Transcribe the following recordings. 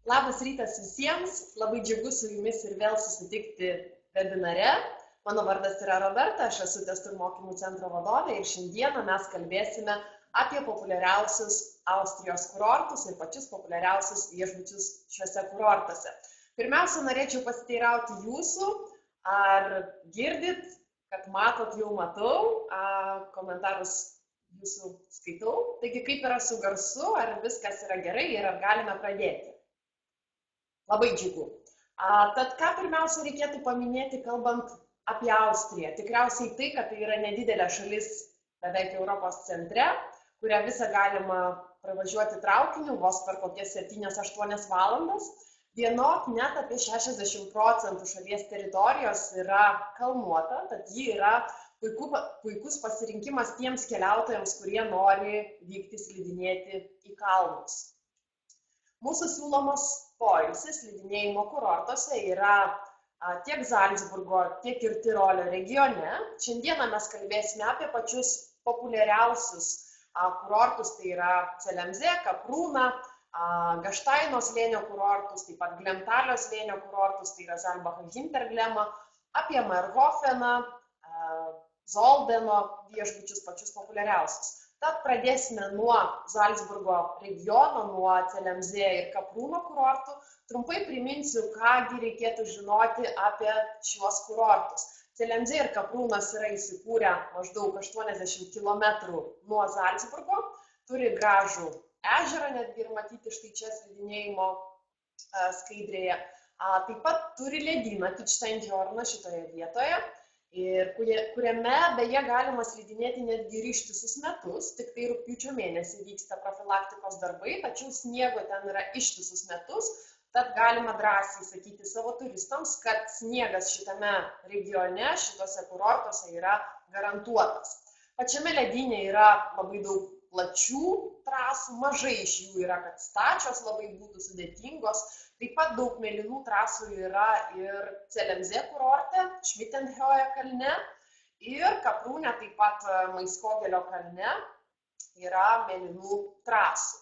Labas rytas visiems, labai džiugu su jumis ir vėl susitikti webinare. Mano vardas yra Roberta, aš esu testų ir mokymų centro vadovė ir šiandieną mes kalbėsime apie populiariausius Austrijos kurortus ir pačius populiariausius viešbučius šiuose kurortuose. Pirmiausia, norėčiau pasiteirauti jūsų, ar girdit, kad matot, jau matau, komentarus jūsų skaitau. Taigi, kaip yra su garsu, ar viskas yra gerai ir ar galime pradėti? Labai džiugu. Tad ką pirmiausia reikėtų paminėti, kalbant apie Austriją? Tikriausiai tai, kad tai yra nedidelė šalis beveik Europos centre, kurią visą galima pravažiuoti traukiniu vos per kokias 7-8 valandas. Vienok net apie 60% šalies teritorijos yra kalnuota, tad ji yra puikus pasirinkimas tiems keliautojams, kurie nori vykti slidinėti į kalnus. Mūsų siūlomos poilsis slidinėjimo kurortuose yra tiek Zalcburgo, tiek ir Tirolio regione. Šiandieną mes kalbėsime apie pačius populiariausius kurortus, tai yra Celemzė, Kaprūna, Gaštaino slėnio kurortus, taip pat Glemtalio slėnio kurortus, tai yra Zalbacho Hinterglema, apie Merhofeną, Zoldeno viešbučius pačius populiariausius. Tad pradėsime nuo Zalcburgo regiono, nuo Celemzė ir Kaprūno kurortų. Trumpai priminsiu, kągi reikėtų žinoti apie šiuos kurortus. Celemzė ir Kaprūnas yra įsikūrę maždaug 80 km nuo Zalcburgo, turi gražų ežerą, netgi ir matyti štai čia slidinėjimo skaidrėje. Taip pat turi ledyną Kitzsteinhorną šitoje vietoje, ir kuriame beje galima slidinėti netgi ir ištisus metus, tik tai rugpjūčio mėnesį vyksta profilaktikos darbai, tačiau sniego ten yra ištisus metus, tad galima drąsiai sakyti savo turistams, kad sniegas šitame regione, šitose kurortuose yra garantuotas. Pačiame ledyne yra labai daug plačių trasų, mažai iš jų yra, kad stačios labai būtų sudėtingos. Taip pat daug mėlynų trasų yra ir Celemzė kurorte, Šmitenhioje kalne ir Kaprūne, taip pat Maiskogelio kalne yra mėlynų trasų.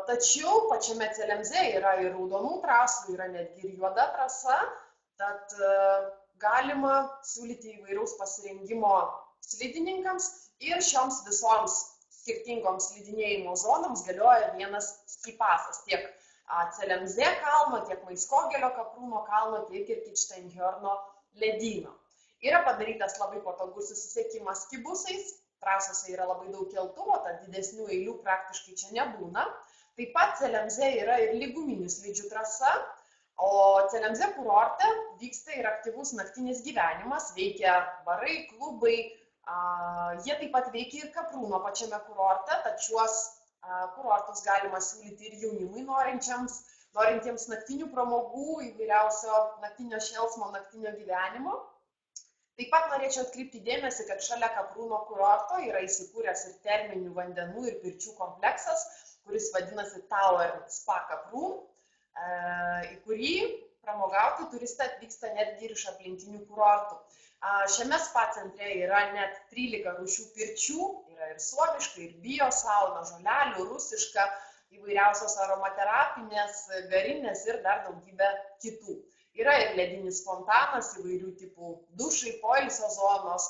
Tačiau pačiame Celemzė yra ir raudonų trasų, yra netgi ir juoda trasa, tad galima siūlyti įvairaus pasirengimo slidininkams ir šioms visoms skirtingoms slidinėjimo zonoms galioja vienas skipasas, tiek Celemzė kalno, tiek Maiskogelio Kaprūno kalno, tiek ir Kitzsteinhorno ledyno. Yra padarytas labai patogus susisiekimas skibusais, trasose yra labai daug keltuvo, tad didesnių eilių praktiškai čia nebūna. Taip pat Celemzė yra ir lyguminių slidžių trasa, o Celemzė kurorte vyksta ir aktyvus naktinis gyvenimas, veikia barai, klubai, jie taip pat veikia ir Kaprūno pačiame kurorte, tad šiuos kurortus galima siūlyti ir jaunimui norintiems naktinių pramogų, įvairiausio naktinio šėlsmo, naktinio gyvenimo. Taip pat norėčiau atkreipti dėmesį, kad šalia Kaprūno kurorto yra įsikūręs ir terminių vandenų ir pirčių kompleksas, kuris vadinasi Tower Spa Kaprūn, į kurį pramogauti turistai atvyksta netgi ir iš aplinkinių kurortų. Šiame spa centre yra net 13 rūšių pirčių, yra ir suomiška, ir biosauna, žolelių, rusiška, įvairiausios aromaterapinės, garinės ir dar daugybė kitų. Yra ir ledinis fontanas, įvairių tipų dušai, poilsio zonos,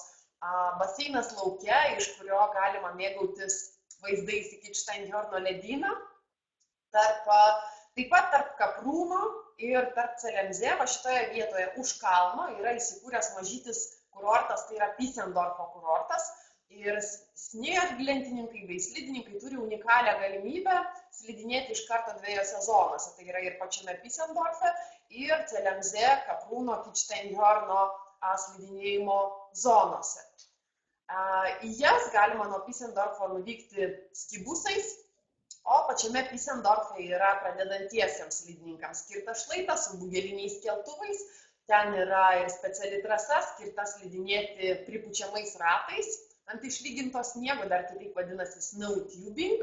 baseinas lauke, iš kurio galima mėgautis vaizdais į Kitzsteinhorno ledyną. Taip pat tarp Kaprūno ir tarp Celemzė, va šitoje vietoje už kalno yra įsikūręs mažytis kurortas, tai yra Pisendorfo kurortas. Ir snieglentininkai bei slidininkai turi unikalią galimybę slidinėti iš karto dviejose zonose. Tai yra ir pačiame Pisendorfe, ir Celemzė, Kaprūno, Kitzsteinhorno slidinėjimo zonose. Į jas galima nuo Pisendorfo nuvykti skibusais, o pačiame Pisendorfe yra pradedantiesiems slidininkams skirtas šlaitas su bugeliniais keltuvais. Ten yra ir speciali trasa skirta slidinėti pripučiamais ratais ant išlyginto sniego, dar kitaip vadinasi snow tubing,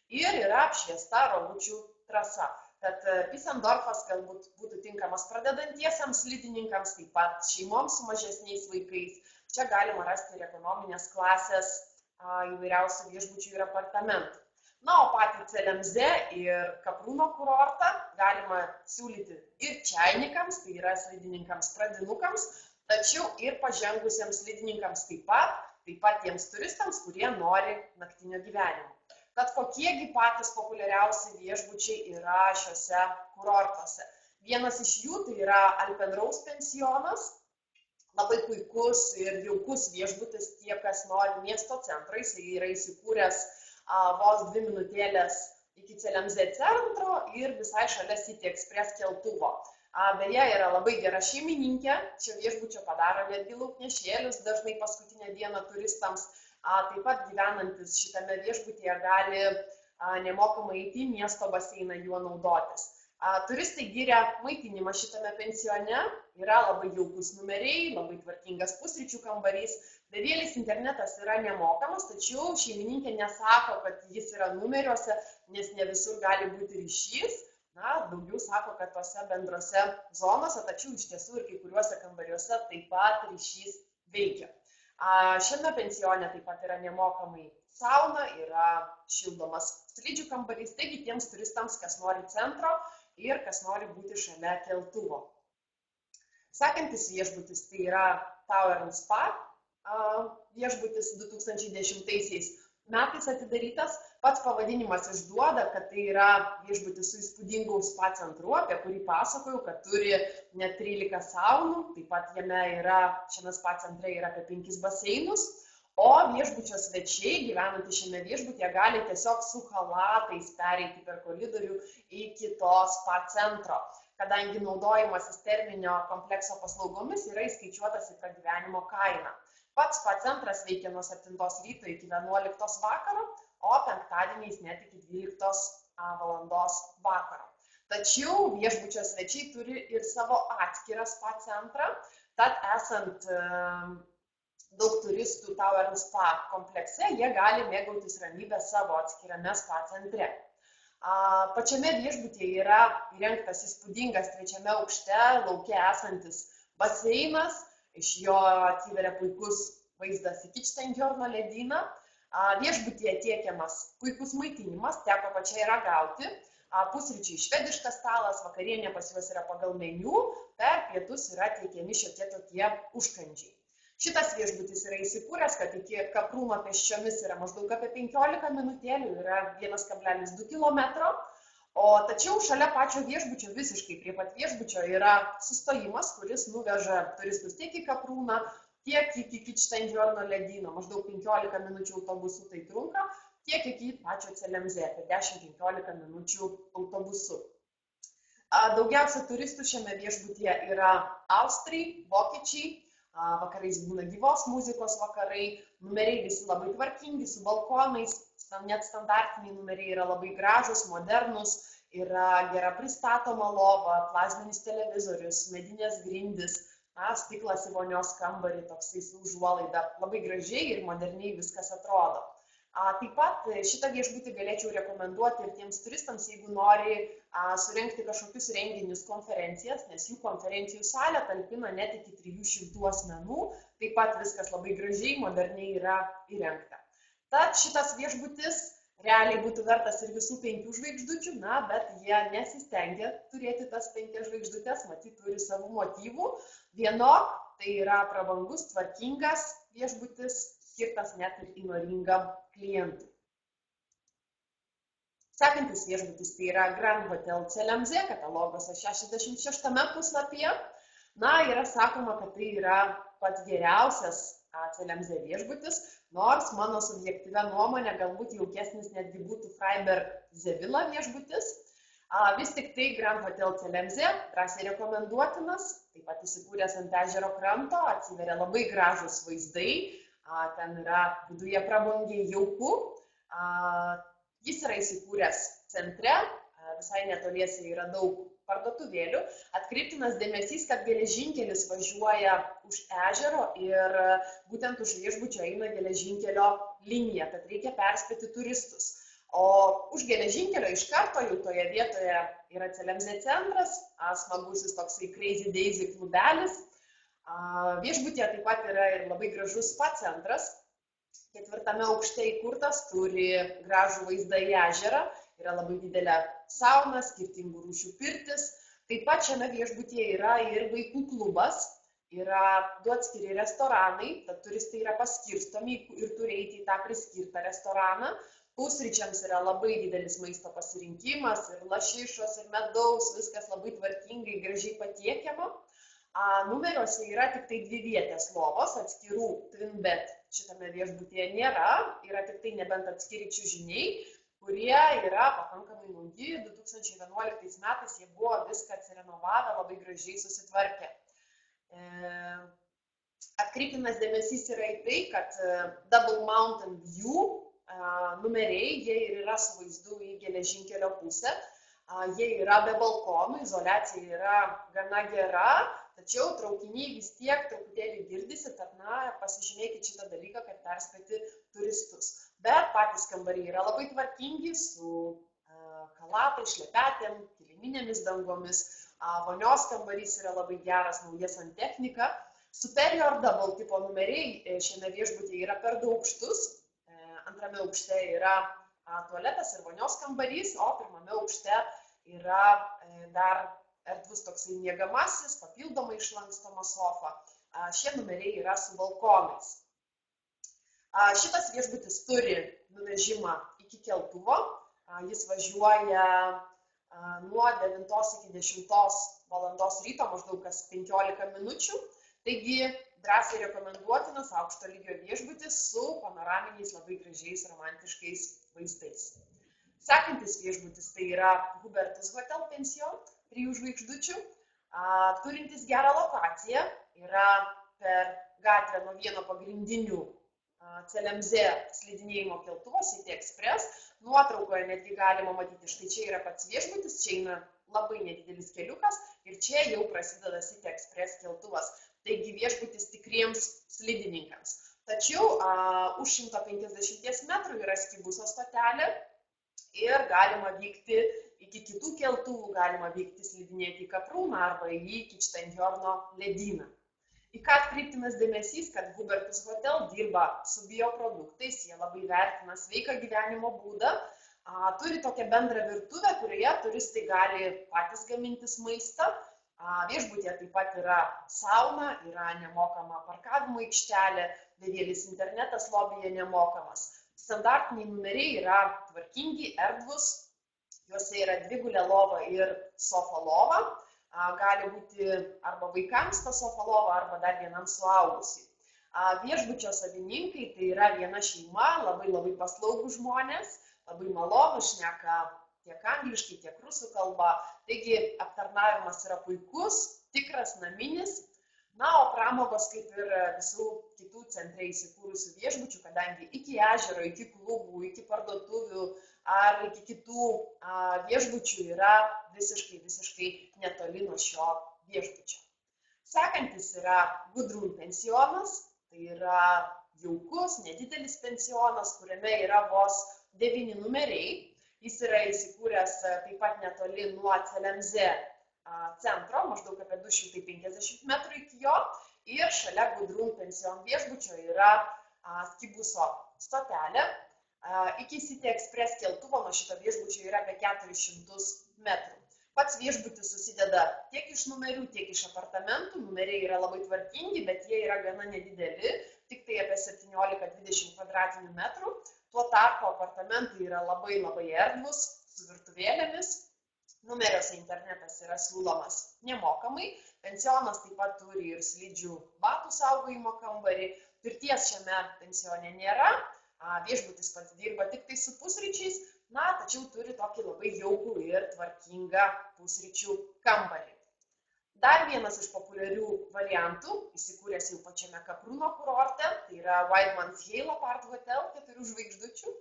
ir yra apšviesta rogučių trasa. Tad Pisendorfas galbūt būtų tinkamas pradedantiesiems slidininkams, taip pat šeimoms su mažesniais vaikais. Čia galima rasti ir ekonominės klasės įvairiausių viešbučių ir apartamentų. Na, o patį CLMZ ir Kaprūno kurortą galima siūlyti ir čainikams, tai yra slidininkams pradinukams, tačiau ir pažengusiems slidininkams taip pat tiems turistams, kurie nori naktinio gyvenimo. Tad kokiegi patys populiariausi viešbučiai yra šiuose kurortuose? Vienas iš jų tai yra Alpenrose pensionas, labai puikus ir jaukus viešbutis tie, kas nori miesto centro, jis yra įsikūręs vos 2 minutėlės iki CLMZ centro ir visai šalia City Express keltuvo. Beje, yra labai gera šeimininkė, čia viešbučio padaro netgi lauknešėlius, dažnai paskutinę dieną turistams. Taip pat gyvenantis šitame viešbutyje gali nemokamai eiti į miesto baseiną juo naudotis. Turistai giria maitinimą šitame pensione, yra labai jaukus numeriai, labai tvarkingas pusryčių kambarys, bevėlis internetas yra nemokamas, tačiau šeimininkė nesako, kad jis yra numeriuose, nes ne visur gali būti ryšys. Daugiau sako, kad tose bendrose zonose, tačiau iš tiesų ir kai kuriuose kambariuose taip pat ryšys veikia. Šiame pensione taip pat yra nemokamai sauna, yra šildomas slidžių kambarys, taigi tiems turistams, kas nori centro ir kas nori būti šalia keltuvo. Sekantis viešbutis tai yra Tower & Spa viešbutis 2010 metais atidarytas. Pats pavadinimas išduoda, kad tai yra viešbutis su įspūdingu spa centru, apie kurį pasakojau, kad turi net 13 saunų, taip pat šiame spa centre yra apie 5 baseinus, o viešbučio svečiai, gyvenantys šiame viešbutyje, gali tiesiog su chalatais pereiti per koridorių iki to spa centro, kadangi naudojimasis terminio komplekso paslaugomis yra įskaičiuotas į pragyvenimo kainą. Pats spa centras veikia nuo 7 ryto iki 11 vakaro, o penktadieniais net iki 12 valandos vakaro. Tačiau viešbučio svečiai turi ir savo atskirą spa centrą, tad esant daug turistų Tower & Spa komplekse, jie gali mėgautis ramybę savo atskirame spa centre. Pačiame viešbutyje yra įrengtas įspūdingas 3. aukšte lauke esantis baseinas, iš jo atsiveria puikus vaizdas į Kitzsteinhorno ledyną. Viešbutyje tiekiamas puikus maitinimas, teko pačiai ragauti, pusryčiai švediškas stalas, vakarienė pas juos yra pagal meniu, per pietus yra teikiami šiokie tokie užkandžiai. Šitas viešbutis yra įsikūręs, kad iki Kaprūno pėsčiomis yra maždaug apie 15 minutėlių, yra 1,2 km, tačiau šalia pačio viešbučio, visiškai prie pat viešbučio, yra sustojimas, kuris nuveža turistus tiek į Kaprūną, tiek iki Kitzsteinhorno ledyno, maždaug 15 minučių autobusu tai trunka, tiek iki pačio CLMZ, apie 10-15 minučių autobusu. Daugiausia turistų šiame viešbutyje yra austrai, vokiečiai, vakarais būna gyvos muzikos vakarai, numeriai visi labai tvarkingi, su balkonais, net standartiniai numeriai yra labai gražus, modernus, yra gera pristatoma lova, plazminis televizorius, medinės grindys, stiklas į vonios kambarį, toksai su užuolaida, labai gražiai ir moderniai viskas atrodo. Taip pat šitą viešbutį galėčiau rekomenduoti ir tiems turistams, jeigu nori surengti kažkokius renginius, konferencijas, nes jų konferencijų salė talpina net iki 300 asmenų, taip pat viskas labai gražiai, moderniai yra įrengta. Tad šitas viešbutis realiai būtų vertas ir visų 5 žvaigždučių, bet jie nesistengia turėti tas 5 žvaigždutės, matyt, turi savų motyvų. Vienok, tai yra prabangus, tvarkingas viešbutis, skirtas net ir įnoringam klientui. Sekantis viešbutis tai yra Grand Hotel CLMZ, kataloguose 66 puslapyje. Yra sakoma, kad tai yra pats geriausias CLMZ viešbutis, nors mano subjektyvia nuomonė galbūt jaukesnis netgi būtų Freiberg Sevilla viešbutis. Vis tik tai Grand Hotel CLMZ drąsiai rekomenduotinas, taip pat įsikūręs ant ežero kranto, atsiveria labai gražus vaizdai, ten yra viduje prabangiai jauku, jis yra įsikūręs centre, visai netoliese yra daug parduotuvėlių. Atkreiptinas dėmesys, kad geležinkelis važiuoja už ežero ir būtent už viešbučio eina geležinkelio linija, tad reikia perspėti turistus. O už geležinkelio iš karto jau toje vietoje yra CLMZ centras, smagusis toksai Crazy Daisy klubelis. Viešbutyje taip pat yra ir labai gražus spa centras. 4 aukšte įkurtas, turi gražų vaizdą į ežerą, yra labai didelė sauna, skirtingų rūšių pirtis. Taip pat šiame viešbutyje yra ir vaikų klubas, yra 2 atskiri restoranai, tad turistai yra paskirstomi ir turi eiti į tą priskirtą restoraną. Pusryčiams yra labai didelis maisto pasirinkimas, ir lašišos, ir medaus, viskas labai tvarkingai, gražiai patiekiama. Numeriuose yra tik tai 2 vietės lovos, atskirų twin bed šitame viešbutyje nėra, yra tik tai nebent atskiri čiužiniai, kurie yra pakankamai nauji, 2011 metais jie buvo viską atsirenovavę, labai gražiai susitvarkę. Atkreiptinas dėmesys yra į tai, kad Double Mountain View numeriai, jie ir yra su vaizdu į geležinkelio pusę, jie yra be balkonų, izoliacija yra gana gera, tačiau traukiniai vis tiek truputėlį girdisi, tad pasižymėkit šitą dalyką, kad perspėti turistus. Bet patys kambariai yra labai tvarkingi, su kalatai, šlepetėm, kiliminėmis dangomis, vonios kambarys yra labai geras, nauja santechnika. Superior double tipo numeriai šiame viešbutyje yra per 2 aukštus. 2 aukšte yra tualetas ir vonios kambarys, o 1 aukšte yra dar erdvus toksai miegamasis, papildomai išlankstoma sofa. Šie numeriai yra su balkonais. Šitas viešbutis turi nuvežimą iki keltuvo, jis važiuoja nuo 9 iki 10 valandos ryto, maždaug kas 15 minučių. Taigi drąsiai rekomenduotinas aukšto lygio viešbutis su panoraminiais labai gražiais romantiškais vaizdais. Sekantis viešbutis tai yra Hubertus Hotel Pension, 3 žvaigždučių, turintis gerą lokaciją, yra per gatvę nuo vieno pagrindinių CLMZ slidinėjimo keltuvo City Express. Nuotraukoje netgi galima matyti, štai čia yra pats viešbutis, čia eina labai nedidelis keliukas ir čia jau prasideda City Express keltuvas. Taigi viešbutis tikriems slidininkams. Tačiau už 150 metrų yra Skibuso stotelė ir galima vykti iki kitų keltuvų, galima vykti slidinėti į Kaprūną arba į Kičtenhjorno ledyną. Į ką atkreiptinas dėmesys, kad Hubertus Hotel dirba su bioproduktais, jie labai vertina sveiką gyvenimo būdą, turi tokią bendrą virtuvę, kurioje turistai gali patys gamintis maistą. Viešbutyje taip pat yra sauna, yra nemokama parkavimo aikštelė, bevėlis internetas lobyje nemokamas. Standartiniai numeriai yra tvarkingi, erdvus, juose yra 2 lova ir sofa lova. Gali būti arba vaikams ta sofa lova, arba dar vienam suaugusiai. Viešbučio savininkai tai yra viena šeima, labai paslaugūs žmonės, labai malonūs, šneka tiek angliškai, tiek rusų kalba. Taigi aptarnavimas yra puikus, tikras naminis. O pramogos kaip ir visų kitų centre įsikūrusių viešbučių, kadangi iki ežero, iki klubų, iki parduotuvių ar iki kitų viešbučių yra visiškai netoli nuo šio viešbučio. Sekantis yra Gudrun pensionas, tai yra jaukus, nedidelis pensionas, kuriame yra vos 9 numeriai. Jis yra įsikūręs taip pat netoli nuo CLMZ centro, maždaug apie 250 metrų iki jo. Ir šalia Gudrun pension viešbučio yra Skibuso stotelė. Iki City Express keltuvo nuo šito viešbučio yra apie 400 metrų. Pats viešbutis susideda tiek iš numerių, tiek iš apartamentų. Numeriai yra labai tvarkingi, bet jie yra gana nedideli, tik tai apie 17-20 kvadratinių metrų. Tuo tarpu apartamentai yra labai erdvus, su virtuvėlėmis. Numeriuose internetas yra siūlomas nemokamai. Pensionas taip pat turi ir slidžių batų saugojimo kambarį. Pirties šiame pensione nėra. Viešbutis pats dirba tik tai su pusryčiais, tačiau turi tokį labai jaukų ir tvarkingą pusryčių kambarį. Dar vienas iš populiarių variantų, įsikūręs jau pačiame Kaprūno kurorte, tai yra Wildman's Hale Apart Hotel, 4 žvaigždučių.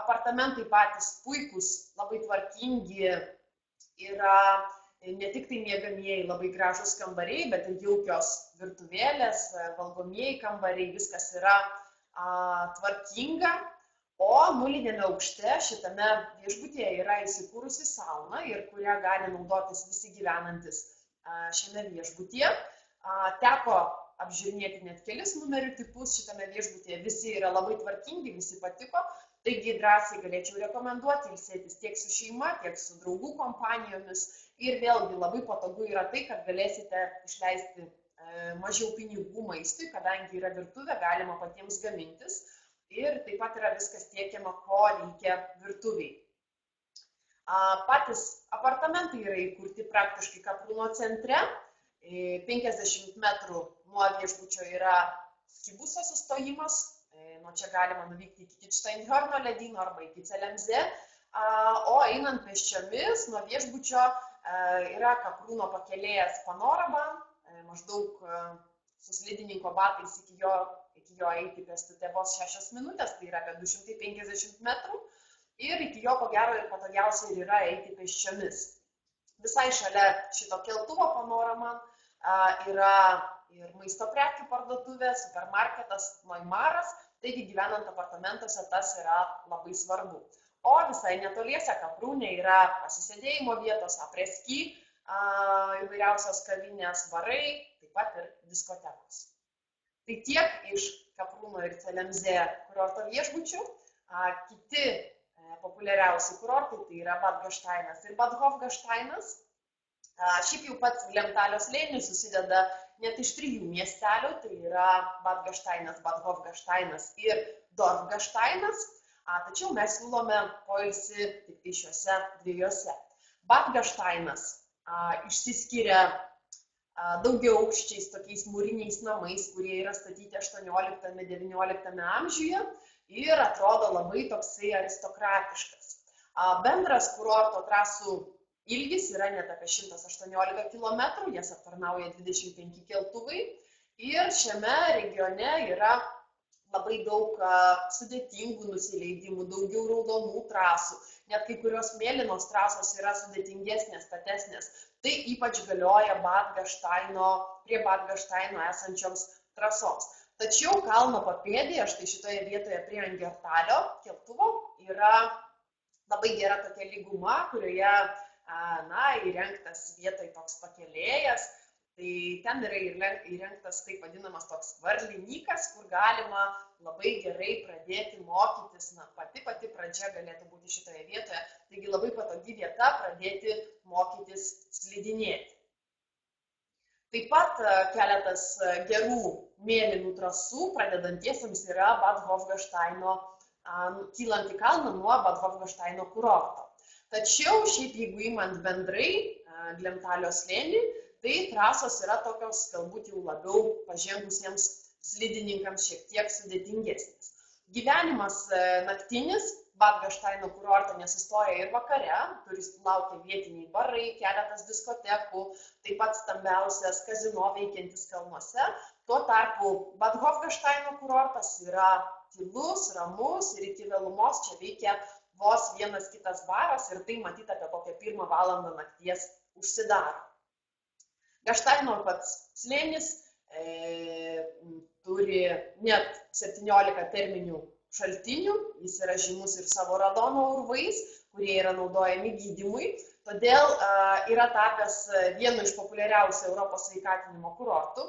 Apartamentai patys puikūs, labai tvarkingi, yra ne tik tai miegamieji labai gražus kambariai, bet ir jaukios virtuvėlės, valgomieji kambariai, viskas yra tvarkinga. O nulinėme aukšte šitame viešbutyje yra įsikūrusi sauna, ir kurią gali naudotis visi gyvenantis šiame viešbutyje. Teko apžiūrinėti net kelis numerių tipus šitame viešbutyje, visi yra labai tvarkingi, visi patiko, taigi drąsiai galėčiau rekomenduoti ilsėtis tiek su šeima, tiek su draugų kompanijomis ir vėlgi labai patogu yra tai, kad galėsite išleisti mažiau pinigų maistui, kadangi yra virtuvė, galima patiems gamintis ir taip pat yra viskas tiekiama, ko reikia virtuviai. Patys apartamentai yra įkurti praktiškai Kaprūno centre, 50 metrų nuo viešbučio yra Skibuso sustojimas, nuo čia galima nuvykti iki Kitzsteinhorno ledyno arba iki Celemze, o einant pėsčiomis nuo viešbučio yra Kaprūno pakelėjas Panorama, maždaug su slidininko batais iki jo eiti pėstute vos 6 minutės, tai yra apie 250 metrų. Ir iki jo, ko gero, ir patogiausia yra eiti pėsčiomis. Visai šalia šito keltuvo Panorama yra ir maisto prekių parduotuvė, supermarketas Noimaras, taigi gyvenant apartamentuose tas yra labai svarbu. O visai netoliese Kaprūne yra pasisėdėjimo vietos, apreski, įvairiausios kavinės, barai, taip pat ir diskotekos. Tai tiek iš Kaprūno ir Celemze kurorto viešbučių. Kiti populiariausi kurortai tai yra Bad Gašteinas ir Bad Hofgašteinas. Šiaip jau pats Glemtalio slėnis susideda net iš 3 miestelių, tai yra Bad Gašteinas, Bad Hofgašteinas ir Dorfgašteinas, tačiau mes siūlome poilsį tik tai šiuose 2. Bad Gašteinas išsiskiria daugiaaukščiais tokiais mūriniais namais, kurie yra statyti 18–19 amžiuje ir atrodo labai toksai aristokratiškas. Bendras kurorto trasų ilgis yra net apie 118 km, jas aptarnauja 25 keltuvai ir šiame regione yra labai daug sudėtingų nusileidimų, daugiau raudonų trasų, net kai kurios mėlynos trasos yra sudėtingesnės, statesnės. Tai ypač galioja prie Bad Gašteino esančioms trasoms. Tačiau kalno papėdėje, štai šitoje vietoje prie Angertalio keltuvo, yra labai gera tokia lyguma, kurioje įrengtas vietoj toks pakelėjas. Tai ten yra įrengtas taip vadinamas toks varlinykas, kur galima labai gerai pradėti mokytis. Pati pradžia galėtų būti šitoje vietoje. Taigi labai patogi vieta pradėti mokytis slidinėti. Taip pat keletas gerų mėlynų trasų pradedantiesiems yra Bad Hofgašteino, kylant į kalną nuo Bad Hofgašteino kurorto. Tačiau šiaip jeigu imant bendrai Glemtalio slėnį, tai trasos yra tokios galbūt jau labiau pažengusiems slidininkams šiek tiek sudėtingesnės. Gyvenimas naktinis Bad Gašteino kurorte nesustoja ir vakare, turistų laukia vietiniai barai, keletas diskotekų, taip pat stambiausias kazino veikiantis kalnuose. Tuo tarpu Bad Hofgašteino kurortas yra tylus, ramus ir iki vėlumos čia veikia vos vienas kitas baras ir tai matyti apie kokią 1 valandą nakties užsidaro. Gašteino pats slėnis turi net 17 terminių šaltinių, jis yra žymus ir savo radono urvais, kurie yra naudojami gydymui, todėl yra tapęs vienu iš populiariausių Europos sveikatinimo kurortų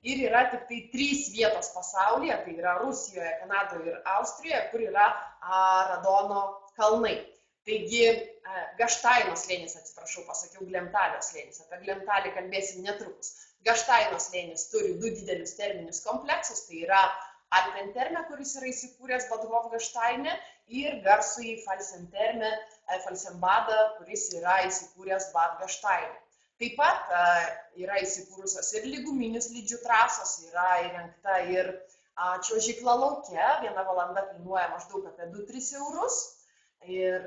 ir yra tik tai 3 vietos pasaulyje, tai yra Rusijoje, Kanadoje ir Austrijoje, kur yra radono kalnai. Taigi, Gašteino slėnis, pasakiau Glemtalio slėnis, apie Glemtalį kalbėsim netrukus. Gašteino slėnis turi 2 didelius terminius kompleksus, tai yra Alpenterme, kuris yra įsikūręs Bad Hofgašteine, ir garsųjį Falsenbadą, kuris yra įsikūręs Bad Gašteine. Taip pat yra įsikūrusios ir lyguminių slidžių trasos, yra įrengta ir čiuožykla lauke, 1 valanda kainuoja maždaug apie 2–3 eurus. Ir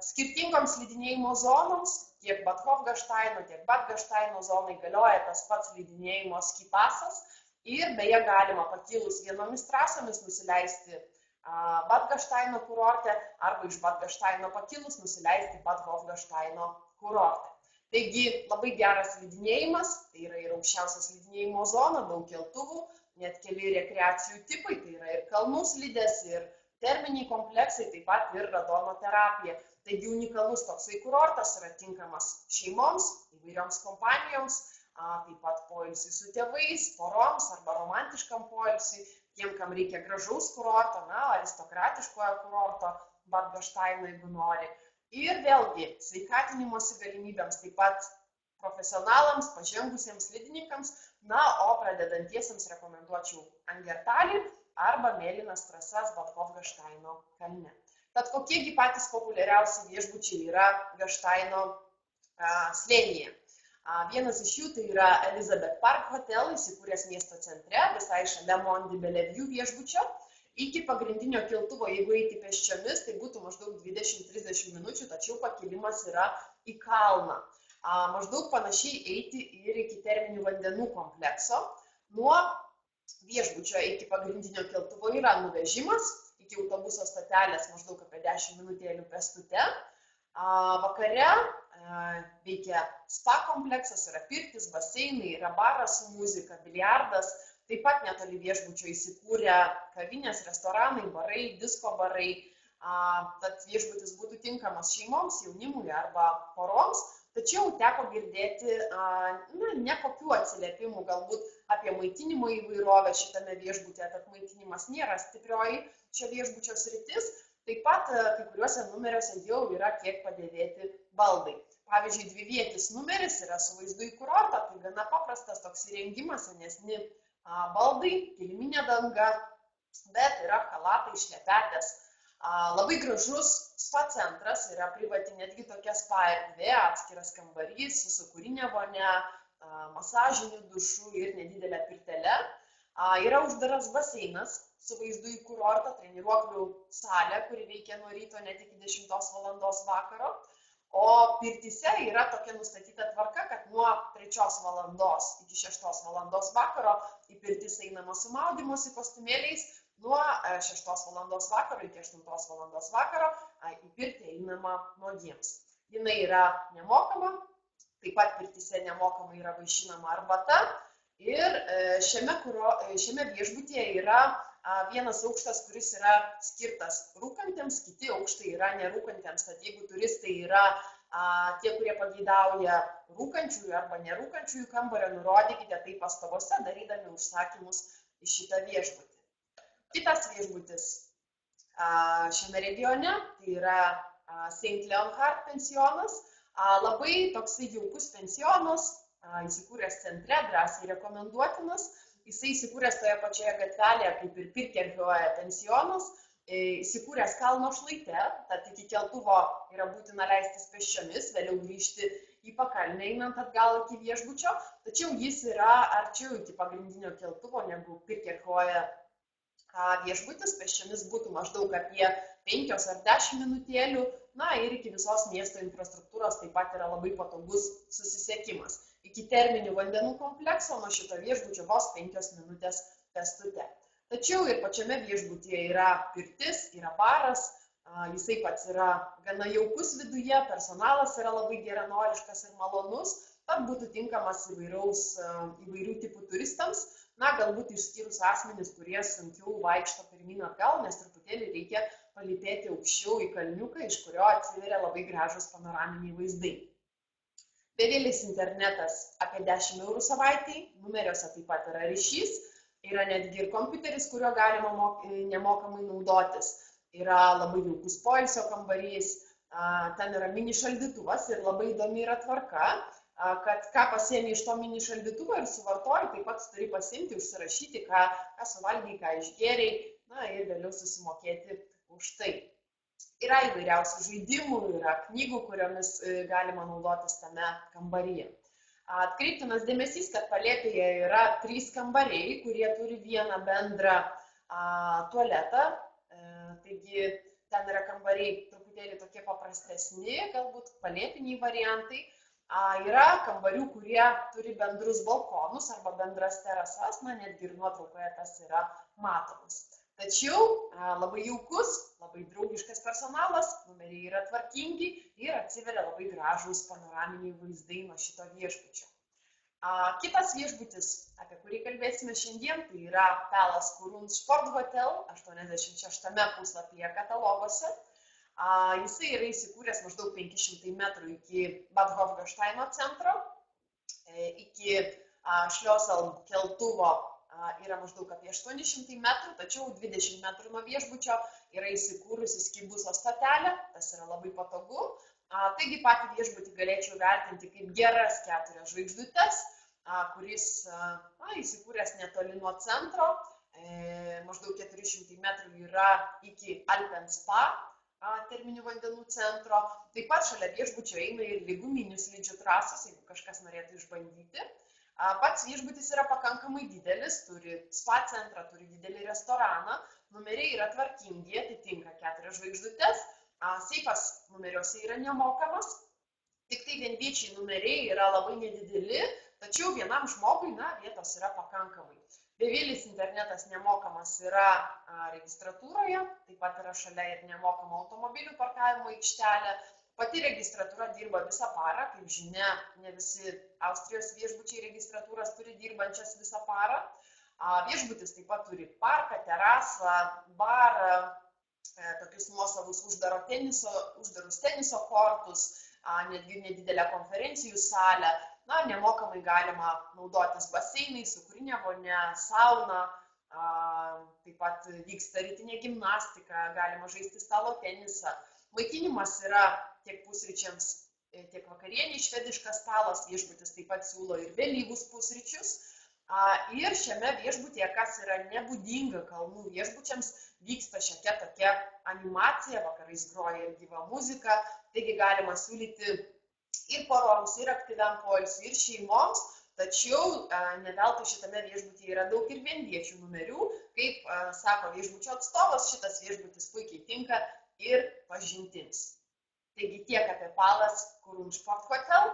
skirtingoms slidinėjimo zonoms, tiek Bad Hofgašteino, tiek Bad Gašteino zonai galioja tas pats slidinėjimo skipasas ir beje galima pakilus vienomis trasomis nusileisti Bad Gašteino kurorte arba iš Bad Gašteino pakilus nusileisti Bad Hofgašteino kurorte. Taigi labai geras slidinėjimas, tai yra ir aukščiausia slidinėjimo zona, daug keltuvų, net keli rekreacijų tipai, tai yra ir kalnų slidės, ir terminiai kompleksai, taip pat ir radono terapija. Taigi unikalus toksai kurortas yra tinkamas šeimoms, įvairioms kompanijoms, taip pat poilsiui su tėvais, poroms arba romantiškam poilsiui, tiem, kam reikia gražaus kurorto, aristokratiškojo kurorto, Bad Gaštaino, jeigu nori. Ir vėlgi, sveikatinimosi galimybėms, taip pat profesionalams, pažengusiems slidininkams, o pradedantiesiems rekomenduočiau Angertalį arba mėlynas trasas Bad Hofgaštaino kalne. Tad kokiegi patys populiariausi viešbučiai yra Gaštaino slėnyje? Vienas iš jų tai yra Elizabeth Park Hotel, įsikūręs miesto centre, visai šalia Mont de Bellevue viešbučio. Iki pagrindinio keltuvo, jeigu eiti pėsčiomis, tai būtų maždaug 20-30 minučių, tačiau pakilimas yra į kalną. Maždaug panašiai eiti ir iki terminių vandenų komplekso. Nuo viešbučio iki pagrindinio keltuvo yra nuvežimas, iki autobuso stotelės maždaug apie 10 minutėlių pėstute. Vakare veikia spa kompleksas, yra pirtis, baseinai, yra baras su muzika, biliardas. Taip pat netoli viešbučio įsikūrę kavinės, restoranai, barai, disko barai. Tad viešbutis būtų tinkamas šeimoms, jaunimui arba poroms. Tačiau teko girdėti nekokių atsiliepimų galbūt apie maitinimo įvairovę šitame viešbutyje, tad maitinimas nėra stiprioji šio viešbučio sritis. Taip pat kai kuriuose numeriuose jau yra kiek padėvėti baldai. Pavyzdžiui, dvivietis numeris yra su vaizdu į kurortą, tai gana paprastas toks įrengimas, senesni baldai, kiliminė danga, bet yra chalatai, šlepetės. Labai gražus spa centras, yra privati netgi tokia spa erdvė, atskiras kambarys su sūkurinė vonia, masažiniu dušu ir nedidelė pirtelė. Yra uždaras baseinas su vaizdu į kurortą, treniruoklių salė, kuri veikia nuo ryto net iki 10 valandos vakaro. O pirtyse yra tokia nustatyta tvarka, kad nuo 3 valandos iki 6 valandos vakaro į pirtis einama su maudymosi kostiumėliais, nuo 6 valandos vakaro iki 8 valandos vakaro į pirtį einama nuogiems. Jinai yra nemokama, taip pat pirtyse nemokamai yra vaišinama arbata. Ir šiame viešbutyje yra vienas aukštas, kuris yra skirtas rūkantiems, kiti aukštai yra nerūkantiems. Tad jeigu turistai yra tie, kurie pageidauja rūkančiųjų arba nerūkančiųjų kambario, nurodykite tai pastabose, darydami užsakymus į šitą viešbutį. Kitas viešbutis šiame regione tai yra St. Leonhard pensionas. Labai toksai jaukus pensionas, įsikūręs centre, drąsiai rekomenduotinas. Jisai įsikūręs toje pačioje gatvelėje, kaip ir Pirkerhioje pensionas, įsikūręs kalno šlaite, tad iki keltuvo yra būtina leistis pėsčiomis, vėliau grįžti į pakalnę einant atgal iki viešbučio, tačiau jis yra arčiau iki pagrindinio keltuvo negu Pirkerhioje viešbutis, pėsčiomis būtų maždaug apie 5 ar 10 minutėlių, ir iki visos miesto infrastruktūros taip pat yra labai patogus susisiekimas. Iki terminių vandenų komplekso nuo šito viešbučio vos 5 minutės pėstute. Tačiau ir pačiame viešbutyje yra pirtis, yra baras, jisai pats yra gana jaukus viduje, personalas yra labai geranoriškas ir malonus, tad būtų tinkamas įvairių tipų turistams, galbūt išskyrus asmenis, kurie sunkiau vaikšto pirmyn atgal, nes truputėlį reikia palypėti aukščiau į kalniuką, iš kurio atsiveria labai gražus panoraminiai vaizdai. Bevėlis internetas apie 10 eurų savaitei, numeriuose taip pat yra ryšys, yra netgi ir kompiuteris, kurio galima nemokamai naudotis, yra labai jaukus poilsio kambarys, ten yra mini šaldytuvas ir labai įdomi yra tvarka, kad ką pasiemi iš to mini šaldytuvo ir suvartoji, taip pat turi pasiimti, užsirašyti, ką suvalgai, ką išgėrei, ir vėliau susimokėti už tai. Yra įvairiausių žaidimų, yra knygų, kuriomis galima naudotis tame kambaryje. Atkreiptinas dėmesys, kad palėpėje yra 3 kambariai, kurie turi vieną bendrą tualetą. Taigi ten yra kambariai truputėlį tokie paprastesni, galbūt palėpiniai variantai. Yra kambarių, kurie turi bendrus balkonus arba bendras terasas, netgi ir nuotraukoje tas yra matomas. Tačiau labai jaukus, labai draugiškas personalas, numeriai yra tvarkingi ir atsiveria labai gražūs panoraminiai vaizdai nuo šito viešbučio. Kitas viešbutis, apie kurį kalbėsime šiandien, tai yra Palace Kurunz Sport Hotel, 86 puslapyje kataloguose. Jisai yra įsikūręs maždaug 500 metrų iki Bad Hofgaštaino centro. iki Šliosal keltuvo yra maždaug apie 800 metrų, tačiau 20 metrų nuo viešbučio yra įsikūrusi Skibuso stotelė, tas yra labai patogu. Taigi patį viešbutį galėčiau vertinti kaip geras 4 žvaigždutes, kuris įsikūręs netoli nuo centro, maždaug 400 metrų yra iki Alpens Spa terminių vandenų centro. Taip pat šalia viešbučio eina ir lyguminių slidžių trasos, jeigu kažkas norėtų išbandyti. Pats viešbutis yra pakankamai didelis, turi spa centrą, turi didelį restoraną, numeriai yra tvarkingi, atitinka 4 žvaigždutes, seifas numeriuose yra nemokamas, tik tai vienviečiai numeriai yra labai nedideli, tačiau vienam žmogui vietos yra pakankamai. Bevėlis internetas nemokamas yra registratūroje, taip pat yra šalia ir nemokama automobilių parkavimo aikštelė. Pati registratūra dirba visą parą, kaip žinia, ne visi Austrijos viešbučiai registratūras turi dirbančias visą parą. Viešbutis taip pat turi parką, terasą, barą, tokius nuosavus uždarus teniso kortus, netgi nedidelę konferencijų salę. Nemokamai galima naudotis baseinais, sūkurinė vonia, sauna, taip pat vyksta rytinė gimnastika, galima žaisti stalo tenisą. Maitinimas yra tiek pusryčiams, tiek vakarieniai švediškas stalas, viešbutis taip pat siūlo ir vėlyvus pusryčius. Ir šiame viešbutyje, kas yra nebūdinga kalnų viešbučiams, vyksta šiokia tokia animacija, vakarais groja ir gyva muzika, taigi galima siūlyti ir poroms, ir aktyviam poilsiui, ir šeimoms, tačiau ne veltui šitame viešbutyje yra daug ir vienviečių numerių, kaip sako viešbučio atstovas, šitas viešbutis puikiai tinka ir pažintims. Taigi tiek apie Palas Kurun Sport Hotel,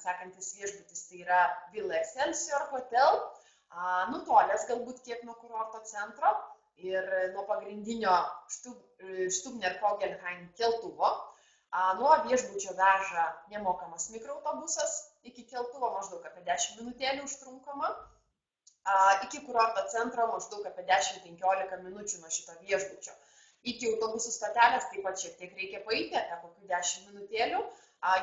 sekantis viešbutis tai yra Villa Excelsior Hotel, nutolęs galbūt kiek nuo kurorto centro ir nuo pagrindinio Stubner Kogelheim keltuvo. Nuo viešbučio veža nemokamas mikroautobusas, iki keltuvo maždaug apie 10 minutėlių užtrunkama, iki kurorto centro maždaug apie 10-15 minučių nuo šito viešbučio. Iki autobusų stotelės taip pat šiek tiek reikia paeiti, apie kokių 10 minutėlių.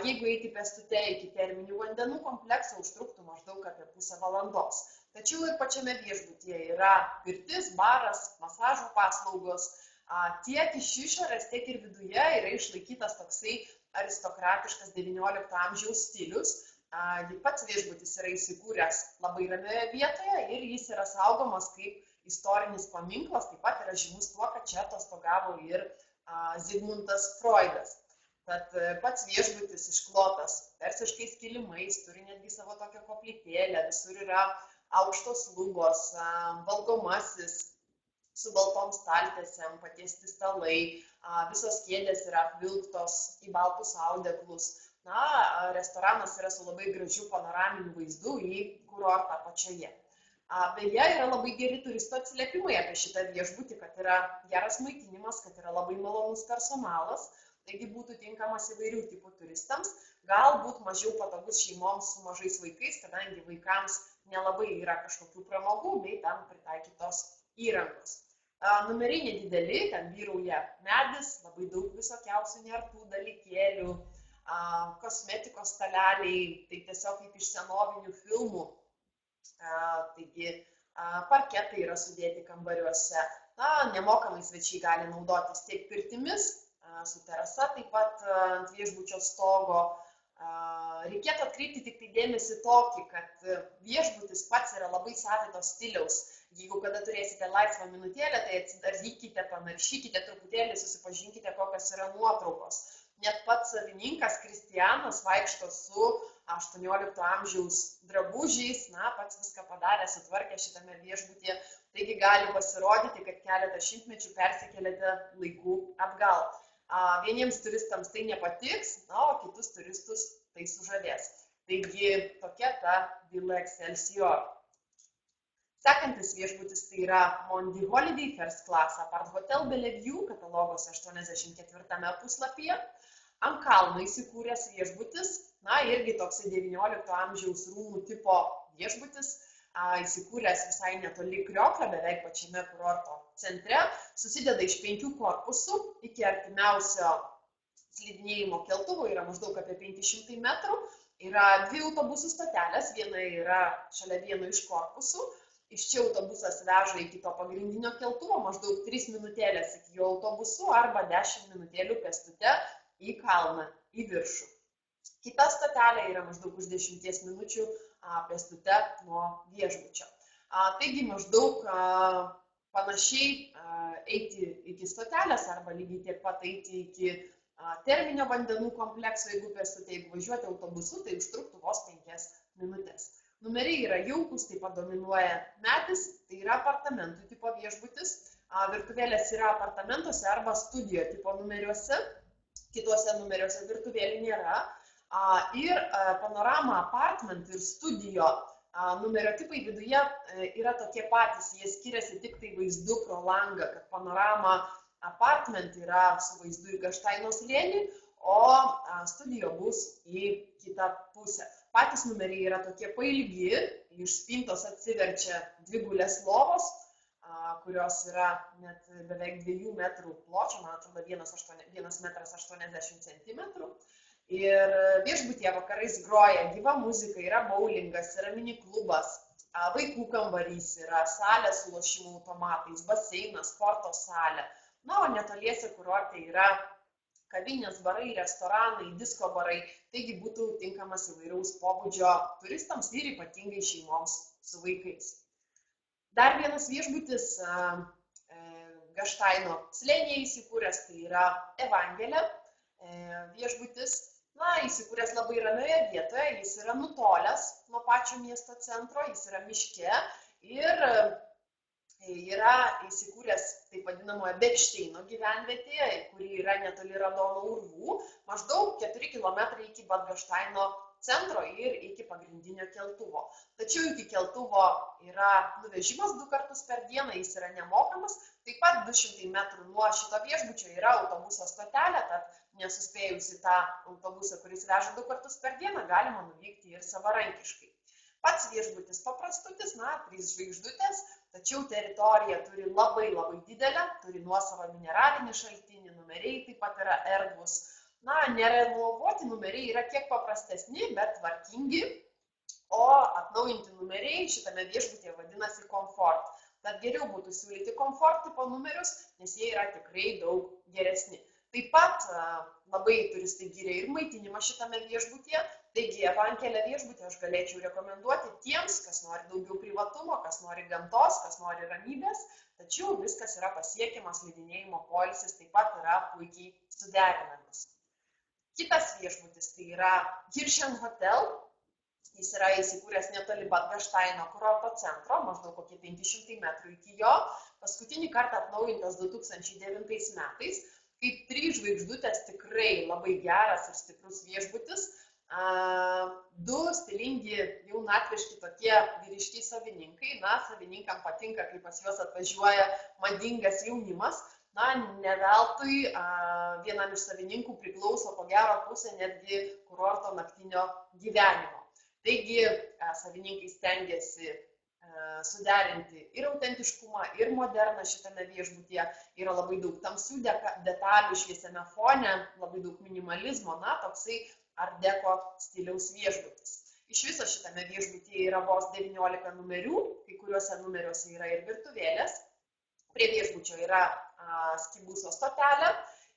Jeigu eiti pėstute iki terminių vandenų komplekso, užtruktų maždaug apie pusę valandos. Tačiau ir pačiame viešbutyje yra pirtis, baras, masažo paslaugos. Tiek iš išorės, tiek ir viduje yra išlaikytas toksai aristokratiškas XIX amžiaus stilius. Pats viešbutis yra įsikūręs labai ramioje vietoje ir jis yra saugomas kaip istorinis paminklas, taip pat yra žymus tuo, kad čia atostogavo ir Zigmundas Freudas. Tad pats viešbutis išklotas persiškais kilimais, turi netgi savo tokią koplytėlę, visur yra aukštos lubos, valgomasis su baltom staltiesėm, patiesti stalai, visos kėdės yra apvilktos į baltus audeklus. Restoranas yra su labai gražiu panoraminiu vaizdu į kurortą pačioje. Beje, yra labai geri turistų atsiliepimai apie šitą viešbutį, kad yra geras maitinimas, kad yra labai malonus personalas, taigi būtų tinkamas įvairių tipų turistams, galbūt mažiau patogus šeimoms su mažais vaikais, kadangi vaikams nelabai yra kažkokių pramogų, bei tam pritaikytos įrangos. Numeriai nedideli, ten vyrauja medis, labai daug visokiausių nertų dalykėlių, kosmetikos staleliai, tai tiesiog kaip iš senovinių filmų. Taigi parketai yra sudėti kambariuose. Nemokamai svečiai gali naudotis tiek pirtimis, su terasa, taip pat ant viešbučio stogo. Reikėtų atkreipti tik tai dėmesį tokį, kad viešbutis pats yra labai savito stiliaus. Jeigu kada turėsite laisvą minutėlę, tai atsidarykite, panaršykite truputėlį, susipažinkite, kokios yra nuotraukos. Net pats savininkas Kristianas vaikšto su 18 amžiaus drabužiais, pats viską padarė, sutvarkė šitame viešbutyje, taigi gali pasirodyti, kad keletą šimtmečių persikėlėte laikų atgal. Vieniems turistams tai nepatiks, o kitus turistus tai sužavės. Taigi tokia ta Villa Excelsior. Sekantis viešbutis tai yra Mondi Holiday First Class Apart Hotel Bellevue, kataloguose 84 puslapyje. Ant kalno įsikūręs viešbutis, irgi toks 19 amžiaus rūmų tipo viešbutis, įsikūręs visai netoli Krioklio, beveik pačiame kurorto centre, susideda iš 5 korpusų, iki artimiausio slidinėjimo keltuvo yra maždaug apie 500 metrų, Yra 2 autobusų stotelės, viena yra šalia vieno iš korpusų. Iš čia autobusas veža iki to pagrindinio keltuvo, maždaug 3 minutėlės iki jo autobusu arba 10 minutėlių pėstute į kalną, į viršų. Kita stotelė yra maždaug už 10 minučių pėstute nuo viešbučio. Taigi maždaug panašiai eiti iki stotelės arba lygiai tiek pat eiti iki terminio vandenų komplekso, jeigu pėstute, jeigu važiuoti autobusu, tai užtruktų vos 5 minutės. Numeriai yra jaukus, taip pat dominuoja medis, tai yra apartamentų tipo viešbutis. Virtuvėlės yra apartamentuose arba studijo tipo numeriuose, kituose numeriuose virtuvėlių nėra. Ir panorama apartment ir studijo numerio tipai viduje yra tokie patys, jie skiriasi tik tai vaizdu pro langą, kad panorama apartment yra su vaizdu į Gaštaino slėnį, o studijo bus į kitą pusę. Patys numeriai yra tokie pailgi, iš spintos atsiverčia 2 gulės lovos, kurios yra net beveik 2 metrų pločio, man atrodo 1,80 m. Ir viešbutyje vakarais groja gyva muzika, yra boulingas, yra mini klubas, vaikų kambarys, yra salė su lošimų automatais, baseinas, sporto salė. Na, o netoliese kurorte yra kavinės, barai, restoranai, disko barai, taigi būtų tinkamas įvairaus pobūdžio turistams ir ypatingai šeimoms su vaikais. Dar vienas viešbutis Gaštaino slėnyje įsikūręs, tai yra Evangelė viešbutis. Na, įsikūręs labai ramioje vietoje, jis yra nutolęs nuo pačio miesto centro, jis yra miške ir yra įsikūręs taip vadinamoje Bekšteino gyvenvietėje, kuri yra netoli Radono urvų, maždaug 4 km iki Bad Gaštaino centro ir iki pagrindinio keltuvo. Tačiau iki keltuvo yra nuvežimas 2 kartus per dieną, jis yra nemokamas, taip pat 200 metrų nuo šito viešbučio yra autobuso stotelė, tad nesuspėjus į tą autobusą, kuris veža 2 kartus per dieną, galima nuvykti ir savarankiškai. Pats viešbutis paprastutis, 3 žvaigždutės, tačiau teritorija turi labai didelę, turi nuosavą mineralinį šaltinį, numeriai taip pat yra erdvūs. Nerenovuoti numeriai yra kiek paprastesni, bet tvarkingi, o atnaujinti numeriai šitame viešbutyje vadinasi komfort. Tad geriau būtų siūlyti komfort tipo numerius, nes jie yra tikrai daug geresni. Taip pat labai turistai giria ir maitinimą šitame viešbutyje, taigi Evangelė viešbutį aš galėčiau rekomenduoti tiems, kas nori daugiau privatumo, kas nori gamtos, kas nori ramybės, tačiau viskas yra pasiekiama, slidinėjimo poilsis taip pat yra puikiai suderinamas. Kitas viešbutis tai yra Kirchen Hotel, jis yra įsikūręs netoli Bad Gaštaino kurorto centro, maždaug kokie 500 metrų iki jo, paskutinį kartą atnaujintas 2009 metais, kaip 3 žvaigždutės tikrai labai geras ir stiprus viešbutis, 2 stilingi jaunatviški tokie vyriški savininkai, savininkam patinka, kai pas juos atvažiuoja madingas jaunimas, ne veltui vienam iš savininkų priklauso po gero pusę netgi kurorto naktinio gyvenimo. Taigi savininkai stengiasi suderinti ir autentiškumą, ir moderną šitame viešbutyje. Yra labai daug tamsių detalių šviesiame fone, labai daug minimalizmo, toksai art deko stiliaus viešbutis. Iš viso šitame viešbutyje yra vos 19 numerių, kai kuriuose numeriuose yra ir virtuvėlės. Prie viešbučio yra skibuso stotelė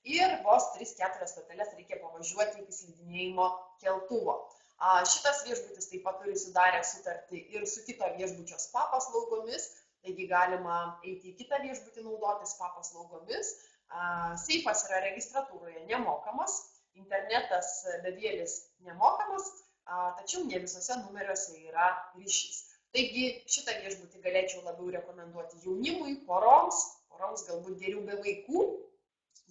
ir vos 3-4 stotelės reikia pavažiuoti iki slidinėjimo keltuvo. Šitas viešbutis taip pat turi sudarę sutartį ir su kito viešbučio spa paslaugomis, taigi galima eiti į kitą viešbutį naudoti spa paslaugomis. Seifas yra registratūroje nemokamas, internetas bevėlis nemokamas, tačiau ne visose numeriuose yra ryšys. Taigi šitą viešbutį galėčiau labiau rekomenduoti jaunimui, poroms galbūt geriau be vaikų,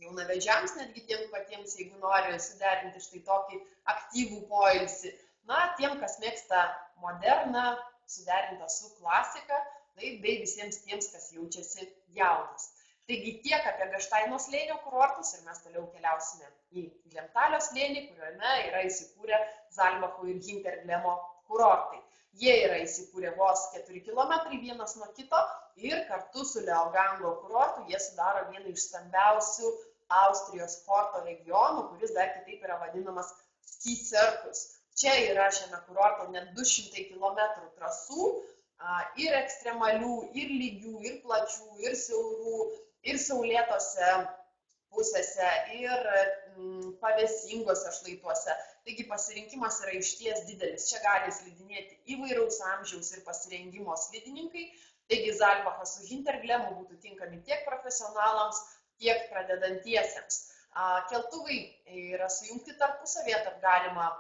jaunavedžiams netgi tiem patiems, jeigu nori suderinti štai tokį aktyvų poilsį. Tiem, kas mėgsta moderną, suderintą su klasika, bei visiems tiems, kas jaučiasi jaunas. Taigi tiek apie Gaštaino slėnio kurortus ir mes toliau keliausime į Glemtalio slėnį, kuriame yra įsikūrę Zalbacho ir Hinterglemo kurortai. Jie yra įsikūrę vos 4 km vienas nuo kito ir kartu su Leogango kurortu jie sudaro vieną iš stambiausių Austrijos sporto regionų, kuris dar kitaip yra vadinamas Ski Circus. Čia yra šiame kurorte net 200 km trasų, ir ekstremalių, ir lygių, ir plačių, ir siaurų, ir saulėtose pusėse, ir pavėsingose šlaituose. Taigi pasirinkimas yra išties didelis. Čia gali slidinėti įvairaus amžiaus ir pasirengimo slidininkai. Taigi Zalbachas su Hinterglemu būtų tinkami tiek profesionalams, tiek pradedantiesiems. Keltuvai yra sujungti tarpusavėje, tad galima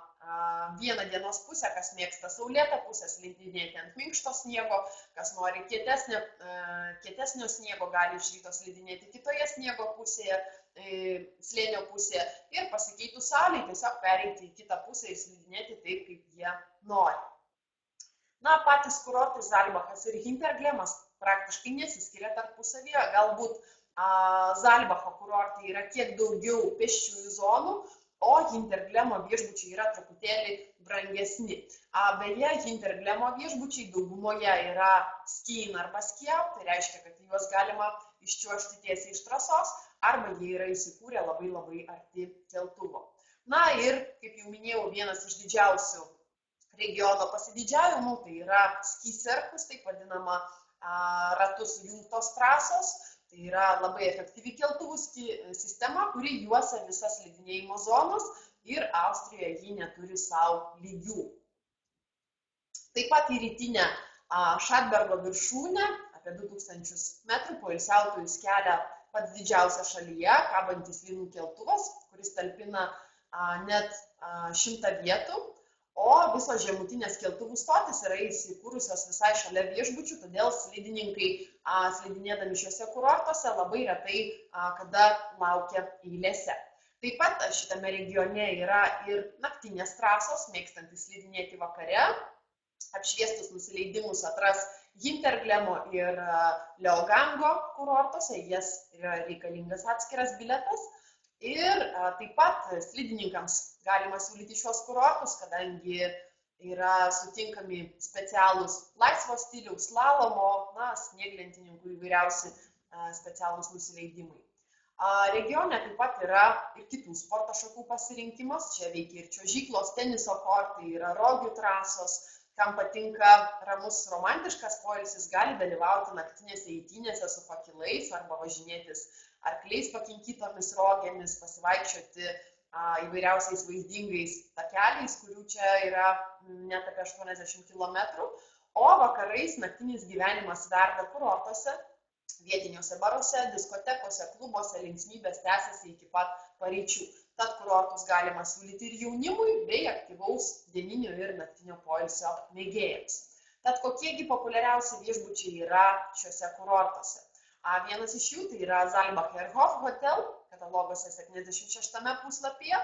vieną dienos pusę, kas mėgsta saulėtą pusę, slidinėti ant minkšto sniego, kas nori kietesnio sniego, gali iš ryto slidinėti kitoje sniego pusėje, slėnio pusėje, ir pasikeitus saulei tiesiog pereiti į kitą pusę ir slidinėti taip, kaip jie nori. Patys kurortai Zalbachas ir Hinterglemas praktiškai nesiskiria tarpusavyje. Galbūt Zalbacho kurortai yra kiek daugiau pėsčiųjų zonų, o Hinterglemo viešbučiai yra truputėlį brangesni. Beje, Hinterglemo viešbučiai daugumoje yra skiin arba skiau, tai reiškia, kad juos galima iščiuožti tiesiai iš trasos, arba jie yra įsikūrę labai arti keltuvo. Ir, kaip jau minėjau, vienas iš didžiausių regiono pasididžiavimų, tai yra ski circus, taip vadinama ratu sujungtos trasos. Tai yra labai efektyvi keltuvų sistema, kuri juosia visas slidinėjimo zonas, ir Austrijoje ji neturi savo lygių. Taip pat į rytinę Šatbergo viršūnę, apie 2000 metrų, poilsiautojus kelia pats didžiausias šalyje, kabantis lynų keltuvas, kuris talpina net 100 vietų. O visos žemutinės keltuvų stotis yra įsikūrusios visai šalia viešbučių, todėl slidininkai slidinėdami šiuose kurortuose labai retai kada laukia eilėse. Taip pat šitame regione yra ir naktinės trasos, mėgstantys slidinėti vakare. Apšviestus nusileidimus atras Hinterglemo ir Leogango kurortuose, jas yra reikalingas atskiras biletas. Ir taip pat slidininkams galima siūlyti šios kurortus, kadangi yra sutinkami specialūs laisvo stiliaus slalomo, snieglentininkų įvairiausi specialūs nusileidimai. Regione taip pat yra ir kitų sporto šakų pasirinkimas. Čia veikia ir čiuožyklos, teniso kortai, yra rogių trasos. Kam patinka ramus romantiškas poilsis, gali dalyvauti naktinėse eitynėse su fakilais arba važinėtis arkliais pakinkytomis rogėmis, pasivaikščioti įvairiausiais vaizdingais takeliais, kurių čia yra net apie 80 km. O vakarais naktinis gyvenimas verda kurortuose, vietiniuose baruose, diskotekose, klubuose, linksmybės tęsiasi iki pat paryčių. Tad kurortus galima siūlyti ir jaunimui, bei aktyvaus dieninio ir naktinio poilsio mėgėjams. Tad kokiegi populiariausi viešbučiai yra šiuose kurortuose? Vienas iš jų tai yra Zalbacher Hof Hotel, kataloguose 76 puslapyje.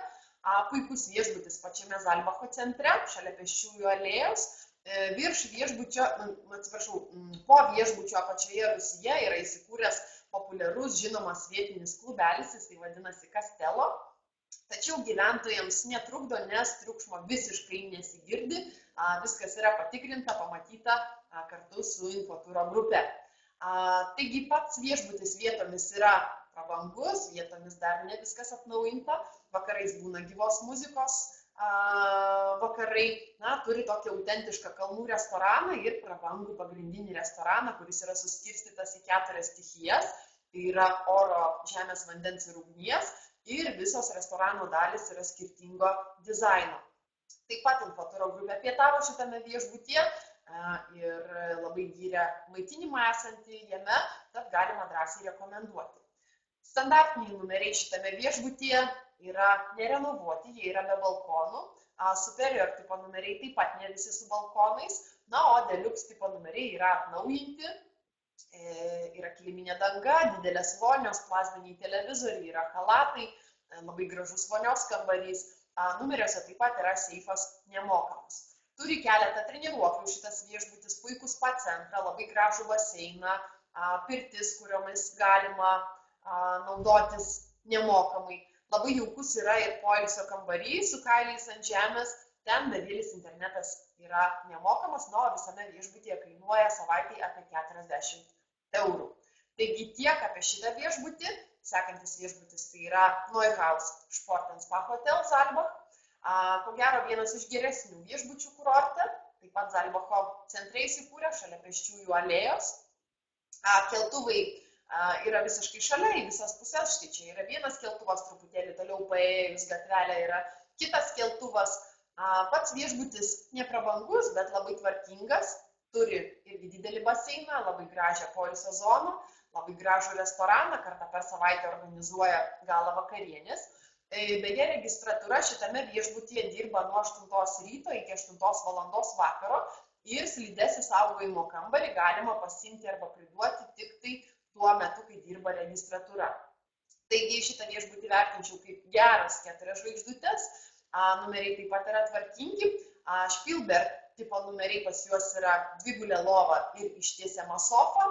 Puikus viešbutis pačiame Zalbacho centre, šalia pėsčiųjų alėjos. Po viešbučio apačioje rūsyje yra įsikūręs populiarus žinomas vietinis klubelis, jis tai vadinasi Castello. Tačiau gyventojams netrukdo, nes triukšmo visiškai nesigirdi, viskas yra patikrinta, pamatyta kartu su infoturo grupe. Taigi pats viešbutis vietomis yra prabangus, vietomis dar ne viskas atnaujinta, vakarais būna gyvos muzikos vakarai, turi tokį autentišką kalnų restoraną ir prabangų pagrindinį restoraną, kuris yra suskirstytas į 4 stichijas, tai yra oro, žemės, vandens ir ugnies, ir visos restorano dalys yra skirtingo dizaino. Taip pat infoturo grupė pietavo šitame viešbutyje ir labai gyrė maitinimą esantį jame, tad galima drąsiai rekomenduoti. Standartiniai numeriai šitame viešbutyje yra nerenovuoti, jie yra be balkonų. Superior tipo numeriai taip pat ne visi su balkonais, o deluxe tipo numeriai yra atnaujinti. Yra kiliminė danga, didelės vonios, plazminiai televizoriai, yra chalatai, labai gražus vonios kambarys. Numeriuose taip pat yra seifas nemokamas. Turi keletą treniruoklių šitas viešbutis, puikų spa centrą, labai gražų baseiną, pirtis, kuriomis galima naudotis nemokamai. Labai jaukus yra ir poilsio kambarys su kailiais ant žemės, ten bevėlis internetas yra nemokamas, o visame viešbutyje kainuoja savaitėje apie 40 eurų. Taigi tiek apie šitą viešbutį. Sekantis viešbutis tai yra Neuhaus Sport & Spa Hotel Zalbach. Ko gero vienas iš geresnių viešbučių kurorte, taip pat Zalbacho centre įsikūrė šalia pėsčiųjų alėjos. Keltuvai yra visiškai šalia į visas pusės, štai čia yra vienas keltuvas, truputėlį toliau paėjus gatvelę yra kitas keltuvas. Pats viešbutis neprabangus, bet labai tvarkingas, turi irgi didelį baseiną, labai gražią poilsio zoną, labai gražų restoraną, kartą per savaitę organizuoja galą vakarienės. Beje, registratūra šitame viešbutyje dirba nuo 8 ryto iki 8 valandos vakaro ir slides išsaugojimo kambarį galima pasiimti arba priduoti tik tai tuo metu, kai dirba registratūra. Taigi šitą viešbutį vertinčiau kaip geras 4 žvaigždutės. Numeriai taip pat yra tvarkingi. Spielberg tipo numeriai pas juos yra dvigulė lova ir ištiesiama sofa.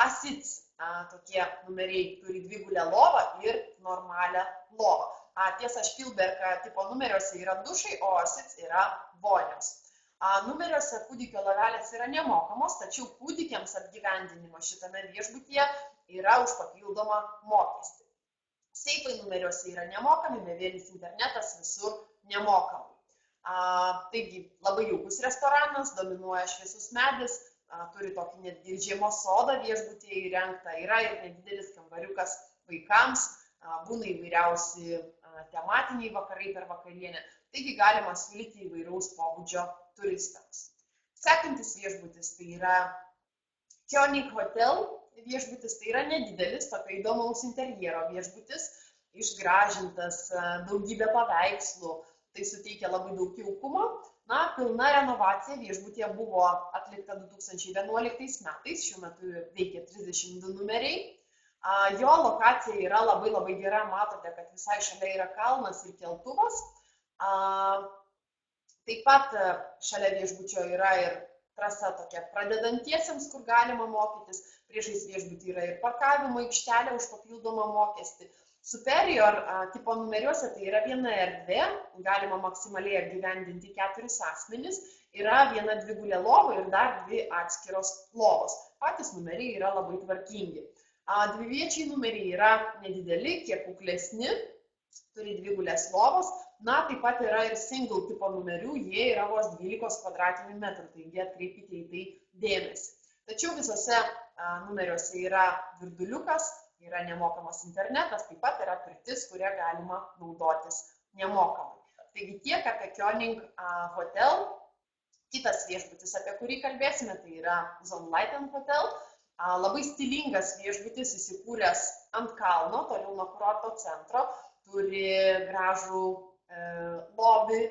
Asits tokie numeriai turi dvigulę lovą ir normalią lovą. Tiesa, Spielberg tipo numeriuose yra dušai, o Asits yra vonios. Numeriuose kūdikio lovelės yra nemokamos, tačiau kūdikiams apgyvendinimas šitame viešbutyje yra už papildomą mokestį. Seifai numeriuose yra nemokami, bevėlis internetas visur nemokamai. Taigi labai jaukus restoranas, dominuoja šviesus medis, turi tokį netgi žiemos sodą viešbutyje įrengtą, yra ir nedidelis kambariukas vaikams, būna įvairiausi tematiniai vakarai per vakarienę, taigi galima siūlyti įvairaus pobūdžio turistams. Sekantis viešbutis tai yra König Hotel. Viešbutis tai yra nedidelis, tokio įdomaus interjero viešbutis, išgražintas daugybė paveikslų, tai suteikia labai daug jaukumo. Pilna renovacija viešbutyje buvo atlikta 2011 metais, šiuo metu veikia 32 numeriai. Jo lokacija yra labai gera, matote, kad visai šalia yra kalnas ir keltuvas. Taip pat šalia viešbučio yra ir trasa tokia pradedantiesiems, kur galima mokytis. Priešais viešbutį yra ir parkavimo aikštelė už papildomą mokestį. Superior tipo numeriuose tai yra viena erdvė, galima maksimaliai apgyvendinti 4 asmenis, yra viena dvigulė lova ir dar 2 atskiros lovos. Patys numeriai yra labai tvarkingi. Dviviečiai numeriai yra nedideli, kiek kuklesni, turi dvigulės lovos. Taip pat yra ir single tipo numerių, jie yra vos 12 kvadratinių metrų, taigi atkreipkite į tai dėmesį. Tačiau visose numeriuose yra virduliukas, yra nemokamas internetas, taip pat yra pirtis, kurią galima naudotis nemokamai. Taigi tiek apie König Hotel. Kitas viešbutis, apie kurį kalbėsime, tai yra Zonleiten Hotel. Labai stilingas viešbutis, įsikūręs ant kalno, toliau nuo kurorto centro, turi gražų lobį,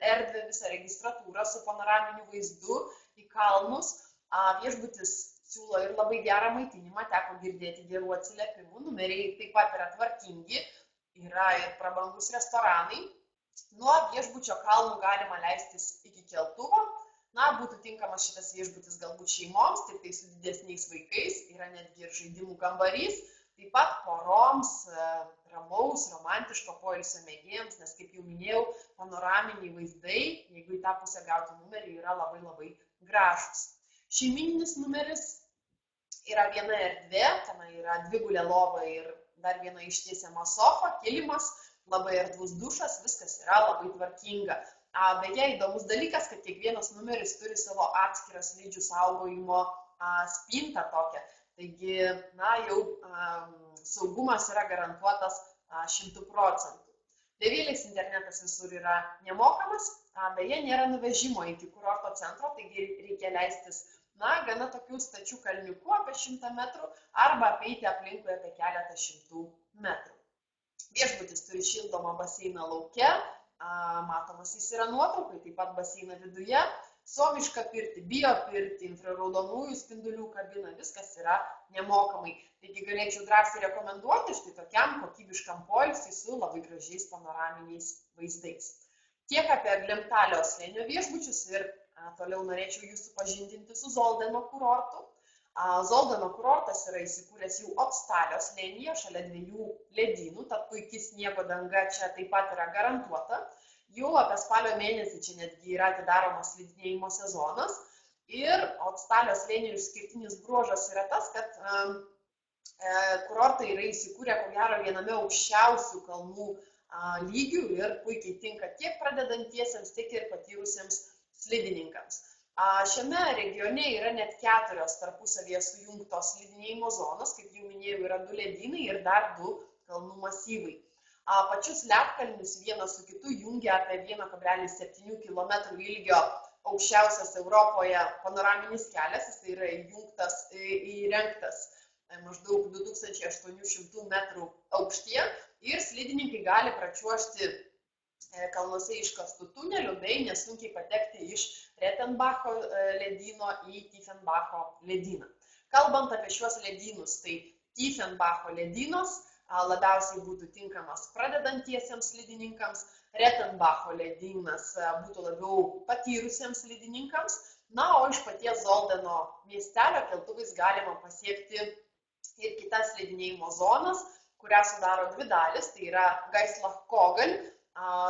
erdvę, visą registratūrą su panoraminiu vaizdu į kalnus. Viešbutis siūlo ir labai gerą maitinimą, teko girdėti gerų atsiliepimų, numeriai taip pat yra tvarkingi, yra ir prabangus restoranai. Nuo viešbučio kalnų galima leistis iki keltuvo. Būtų tinkamas šitas viešbutis galbūt šeimoms, tik tai su didesniais vaikais, yra netgi ir žaidimų kambarys, taip pat poroms, ramaus, romantiško poilsio mėgėjams, nes kaip jau minėjau, panoraminiai vaizdai, jeigu į tą pusę gauti numerį, yra labai gražus. Šeimininis numeris yra viena erdvė, ten yra dvigulė lova ir dar viena ištiesiama sofa, kilimas, labai erdvus dušas, viskas yra labai tvarkinga. Beje, įdomus dalykas, kad kiekvienas numeris turi savo atskirą slidžių saugojimo spintą tokią. Taigi, jau saugumas yra garantuotas 100%. Bevėlis internetas visur yra nemokamas, beje, nėra nuvežimo iki kurorto centro, taigi reikia leistis gana tokių stačių kalniukų apie 100 metrų arba apeiti aplinkui apie keletą 100 metrų. Viešbutis turi šildomą baseiną lauke, matomas jis yra nuotraukai, taip pat baseiną viduje, suomišką pirtį, biopirtį, infraraudonųjų spindulių kabiną, viskas yra nemokamai. Taigi galėčiau drąsiai rekomenduoti štai tokiam kokybiškam poilsiui su labai gražiais panoraminiais vaizdais. Tiek apie Glemtalio slėnio viešbučius ir toliau norėčiau jūs supažindinti su Zoldeno kurortu. Zoldeno kurortas yra įsikūręs jau Otstalio slėnyje, šalia 2 ledynų, tad puikiai sniego danga čia taip pat yra garantuota. Jau apie spalio mėnesį čia netgi yra atidaromas slidinėjimo sezonas. Ir Otstalio slėnio išskirtinis bruožas yra tas, kad kurortai yra įsikūrę ko gero viename aukščiausių kalnų lygių ir puikiai tinka tiek pradedantiesiems, tiek ir patyrusiems slidininkams. Šiame regione yra net 4 tarpusavėje sujungtos slidinėjimo zonos, kaip jau minėjau, yra 2 ledynai ir dar 2 kalnų masyvai. Pačius ledkalnius vieną su kitu jungia apie 1,7 km ilgio aukščiausias Europoje panoraminis kelias, jis yra įrengtas maždaug 2800 metrų aukštyje ir slidininkai gali pračiuožti kalnuose iškastų tunelių bei nesunkiai patekti iš Rettenbacho ledyno į Tiefenbacho ledyną. Kalbant apie šiuos ledynus, tai Tiefenbacho ledynas labiausiai būtų tinkamas pradedantiesiems slidininkams, Rettenbacho ledynas būtų labiau patyrusiems slidininkams, o iš paties Zoldeno miestelio keltuvais galima pasiekti ir kitas slidinėjimo zonas, kurią sudaro 2 dalis, tai yra Gaislach-Kogel,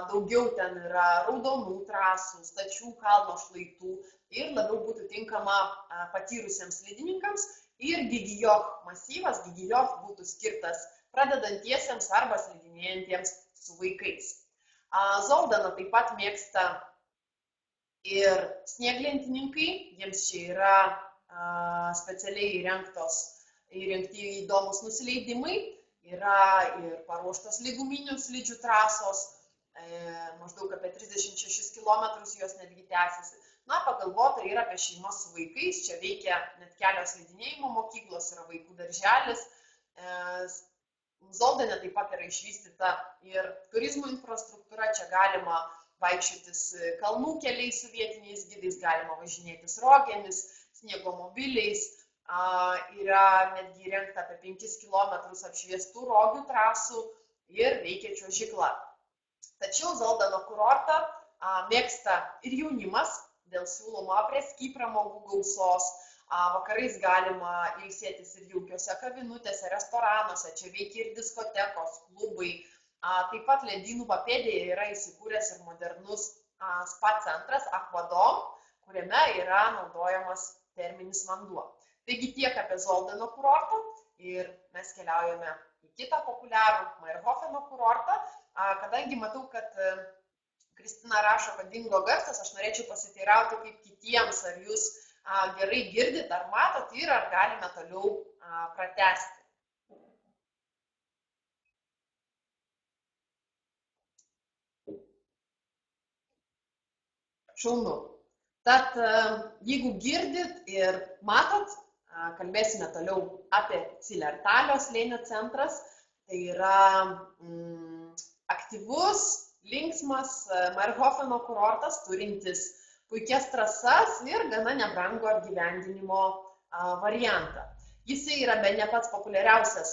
daugiau ten yra raudonų trasų, stačių kalno šlaitų ir labiau būtų tinkama patyrusiems slidininkams, ir Gigijoch masyvas, Gigijoch būtų skirtas pradedantiesiems arba slidinėjantiems su vaikais. Zoldeną taip pat mėgsta ir snieglentininkai, jiems čia yra specialiai įrengti įdomus nusileidimai, yra ir paruoštos lyguminių slidžių trasos, maždaug apie 36 km jos netgi tęsiasi. Pagalvota ir apie šeimas su vaikais, čia veikia net kelios slidinėjimo mokyklos, yra vaikų darželis. Zoldene taip pat yra išvystyta ir turizmo infrastruktūra, čia galima vaikščiotis kalnų keliais su vietiniais gidais, galima važinėtis rogėmis, sniego mobiliais, yra netgi įrengta apie 5 km apšviestų rogių trasų ir veikia čiuožykla. Tačiau Zoldeno kurortą mėgsta ir jaunimas dėl siūlomo après-ski pramogų gausos. Vakarais galima ilsėtis ir jaukiose kavinutėse, restoranuose, čia veikia ir diskotekos, klubai. Taip pat ledynų papėdėje yra įsikūręs ir modernus spa centras Aquadom, kuriame yra naudojamas terminis vanduo. Taigi tiek apie Zoldeno kurortą ir mes keliaujame į kitą populiarų Mayrhofeno kurortą. Kadangi matau, kad Kristina rašo, kad dingo garsas, aš norėčiau pasiteirauti kaip kitiems, ar jūs gerai girdit, ar matot ir ar galime toliau pratęsti. Šaunu. Tad jeigu girdit ir matot, kalbėsime toliau apie Zillertalio slėnio centras. Tai yra aktyvus, linksmas Mayrhofeno kurortas, turintis puikias trasas ir gana nebrangų apgyvendinimo variantą. Jisai yra bene pats populiariausias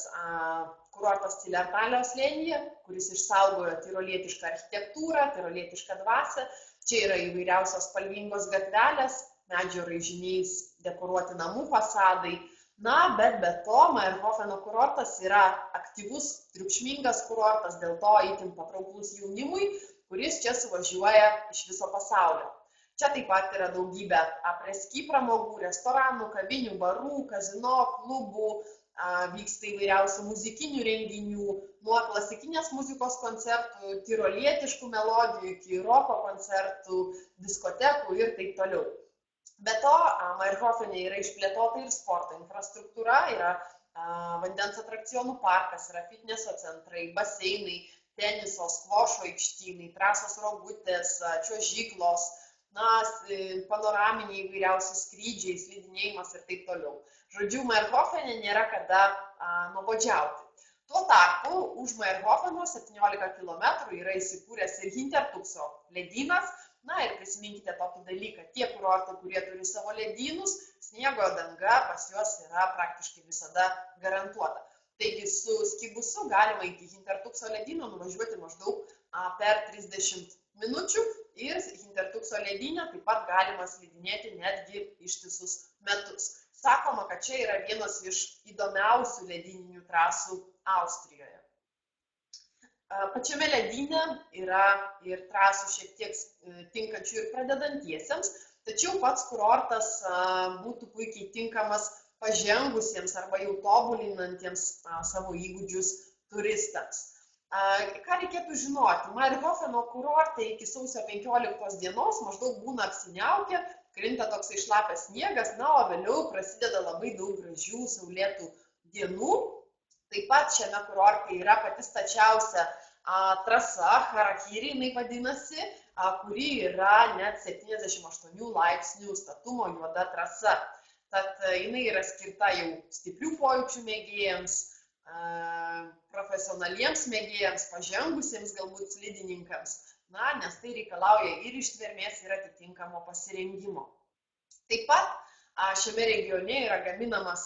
kurortas Zillertalio slėnyje, kuris išsaugojo tirolietišką architektūrą, tirolietišką dvasią. Čia yra įvairiausios spalvingos gatvelės, medžio raižiniais dekoruoti namų fasadai. Bet be to Mayrhofeno kurortas yra aktyvus, triukšmingas kurortas, dėl to itin patrauklus jaunimui, kuris čia suvažiuoja iš viso pasaulio. Čia taip pat yra daugybė après-ski pramogų, restoranų, kavinių, barų, kazino, klubų, vyksta įvairiausių muzikinių renginių, nuo klasikinės muzikos koncertų, tirolietiškų melodijų iki roko koncertų, diskotekų ir taip toliau. Be to, Mayrhofene yra išplėtota ir sporto infrastruktūra, yra vandens atrakcionų parkas, yra fitneso centrai, baseinai, teniso, skvošo aikštynai, trasos rogutės, čiuožyklos, panoraminiai įvairiausi skrydžiai, slidinėjimas ir taip toliau. Žodžiu, Mayrhofene nėra kada nuobodžiauti. Tuo tarpu už Mayrhofeno 17 km yra įsikūręs ir Hintertupso ledynas. Ir prisiminkite tokį dalyką, tie kurortai, kurie turi savo ledynus, sniego danga pas juos yra praktiškai visada garantuota. Taigi su skibusu galima iki Hintertupso ledyno nuvažiuoti maždaug per 30 minučių ir Hintertupso ledyne taip pat galima slidinėti netgi ištisus metus. Sakoma, kad čia yra vienas iš įdomiausių ledyninių trasų Austrijoje. Pačiame ledyne yra ir trasų šiek tiek tinkančių ir pradedantiesiems, tačiau pats kurortas būtų puikiai tinkamas pažengusiems arba jau tobulinantiems savo įgūdžius turistams. Ką reikėtų žinoti? Mairhofeno kurorte iki sausio 15 dienos maždaug būna apsiniaukę, krinta toksai šlapias sniegas, na, o vėliau prasideda labai daug gražių saulėtų dienų. Taip pat šiame kurorte yra pati stačiausia trasa, Harakiri jinai vadinasi, kuri yra net 78 laipsnių statumo juoda trasa. Tad jinai yra skirta jau stiprių pojūčių mėgėjams, profesionaliems mėgėjams, pažengusiems galbūt slidininkams, na, nes tai reikalauja ir ištvermės, ir atitinkamo pasirengimo. Taip pat šiame regione yra gaminamas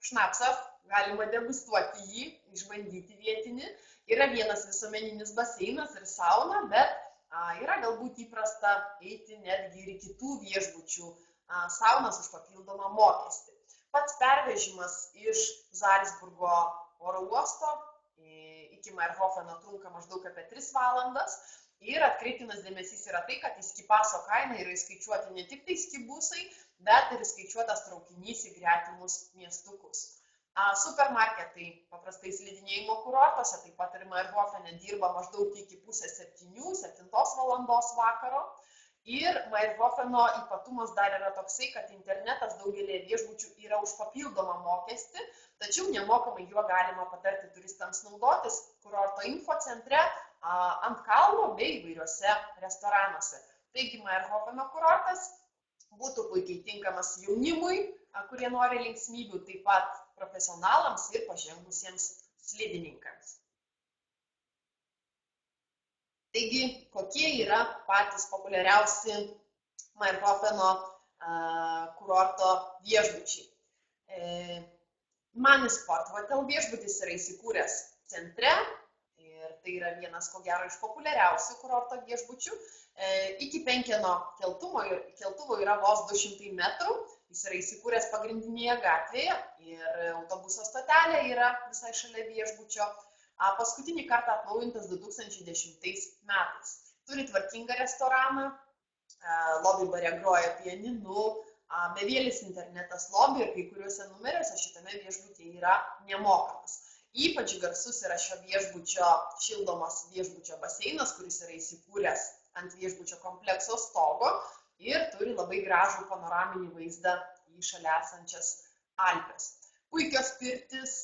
šnapsas, galima degustuoti jį, išbandyti vietinį. Yra vienas visuomeninis baseinas ir sauna, bet yra galbūt įprasta eiti netgi ir kitų viešbučių saunas už papildomą mokestį. Pats pervežimas iš Zalcburgo oro uosto iki Mairhofeno trunka maždaug apie 3 valandas ir atkreiptinas dėmesys yra tai, kad į skipaso kainą yra įskaičiuoti ne tik tai skibusai, bet ir įskaičiuotas traukinys į gretimus miestukus. Supermarketai paprastai slidinėjimo kurortuose, taip pat ir Mairhofene dirba maždaug iki pusės 7 valandos vakaro. Ir Mairhofeno ypatumas dar yra toksai, kad internetas daugelį viešbučių yra už papildomą mokestį, tačiau nemokamai juo galima patarti turistams naudotis kurorto info centre, ant kalno bei įvairiuose restoranuose. Taigi Mairhofeno kurortas būtų puikiai tinkamas jaunimui, kurie nori linksmybių, taip pat profesionalams ir pažengusiems slidininkams. Taigi, kokie yra patys populiariausi Mairhofeno kurorto viešbučiai? Manisport Hotel viešbutis yra įsikūręs centre ir tai yra vienas, ko gero, iš populiariausių kurorto viešbučių. Iki Penkeno keltuvo yra vos 200 metrų, jis yra įsikūręs pagrindinėje gatvėje ir autobuso stotelė yra visai šalia viešbučio. Paskutinį kartą atnaujintas 2010 metais. Turi tvarkingą restoraną, lobby bare groja pianinu, bevėlis internetas lobby ir kai kuriuose numeriuose šitame viešbutyje yra nemokamas. Ypač garsus yra šio viešbučio šildomas viešbučio baseinas, kuris yra įsikūręs ant viešbučio komplekso stogo ir turi labai gražų panoraminį vaizdą į šalia esančias Alpes. Puikios pirtis,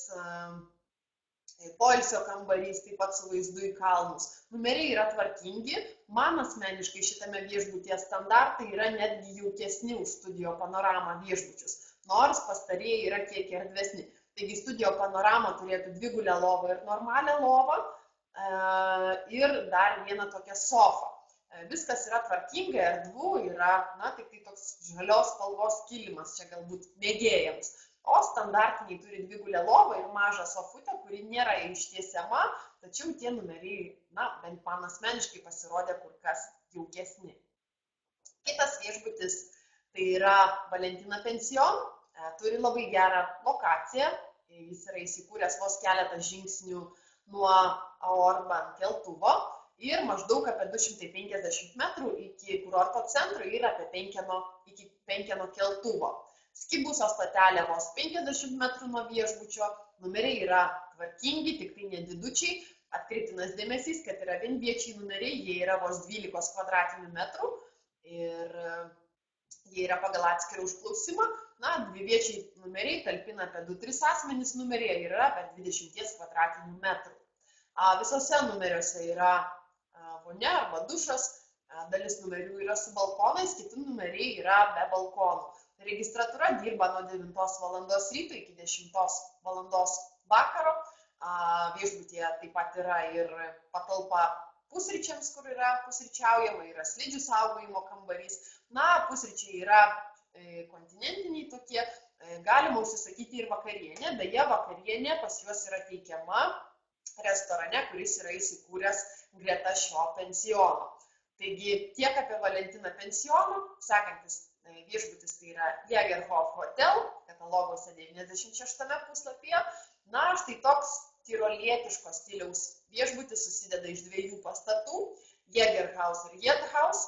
poilsio kambarys, taip pat su vaizdu į kalnus. Numeriai yra tvarkingi, man asmeniškai šitame viešbutyje standartai yra netgi jaukesni už Studio Panorama viešbučius, nors pastarieji yra kiek erdvesni. Taigi Studio Panorama turėtų dvigulę lovą ir normalią lovą ir dar vieną tokią sofą. Viskas yra tvarkinga, erdvu, yra, na, tik tai toks žalios spalvos kilimas, čia galbūt mėgėjams. O standartiniai turi dvigulę lovą ir mažą sofutę, kuri nėra ištiesiama, tačiau tie numeriai, na, bent man asmeniškai pasirodė kur kas jaukesni. Kitas viešbutis tai yra Valentina Pension, turi labai gerą lokaciją, jis yra įsikūręs vos keletą žingsnių nuo Orban keltuvo ir maždaug apie 250 metrų iki kurorto centro ir iki Penkeno keltuvo. Skibuso stotelė vos 50 metrų nuo viešbučio, numeriai yra tvarkingi, tik tai nedidučiai, atkreiptinas dėmesys, kad yra vienviečiai numeriai, jie yra vos 12 kvadratinių metrų ir jie yra pagal atskirą užklausimą, na, dviviečiai numeriai talpina apie 2-3 asmenys numeriai ir yra apie 20 kvadratinių metrų. Visose numeriuose yra vonia arba dušas, dalis numerių yra su balkonais, kiti numeriai yra be balkonų. Registratūra dirba nuo 9 valandos ryto iki 10 valandos vakaro. Viešbutyje taip pat yra ir patalpa pusryčiams, kur yra pusryčiaujama, yra slidžių saugojimo kambarys. Na, pusryčiai yra kontinentiniai tokie, galima užsisakyti ir vakarienę, beje, vakarienė pas juos yra teikiama restorane, kuris yra įsikūręs greta šio pensiono. Taigi tiek apie Valentiną pensioną, sekantis viešbutis tai yra Jägerhof Hotel, kataloguose 96 puslapyje. Na, štai toks tirolietiško stiliaus viešbutis susideda iš 2 pastatų, Jägerhaus ir Jethaus,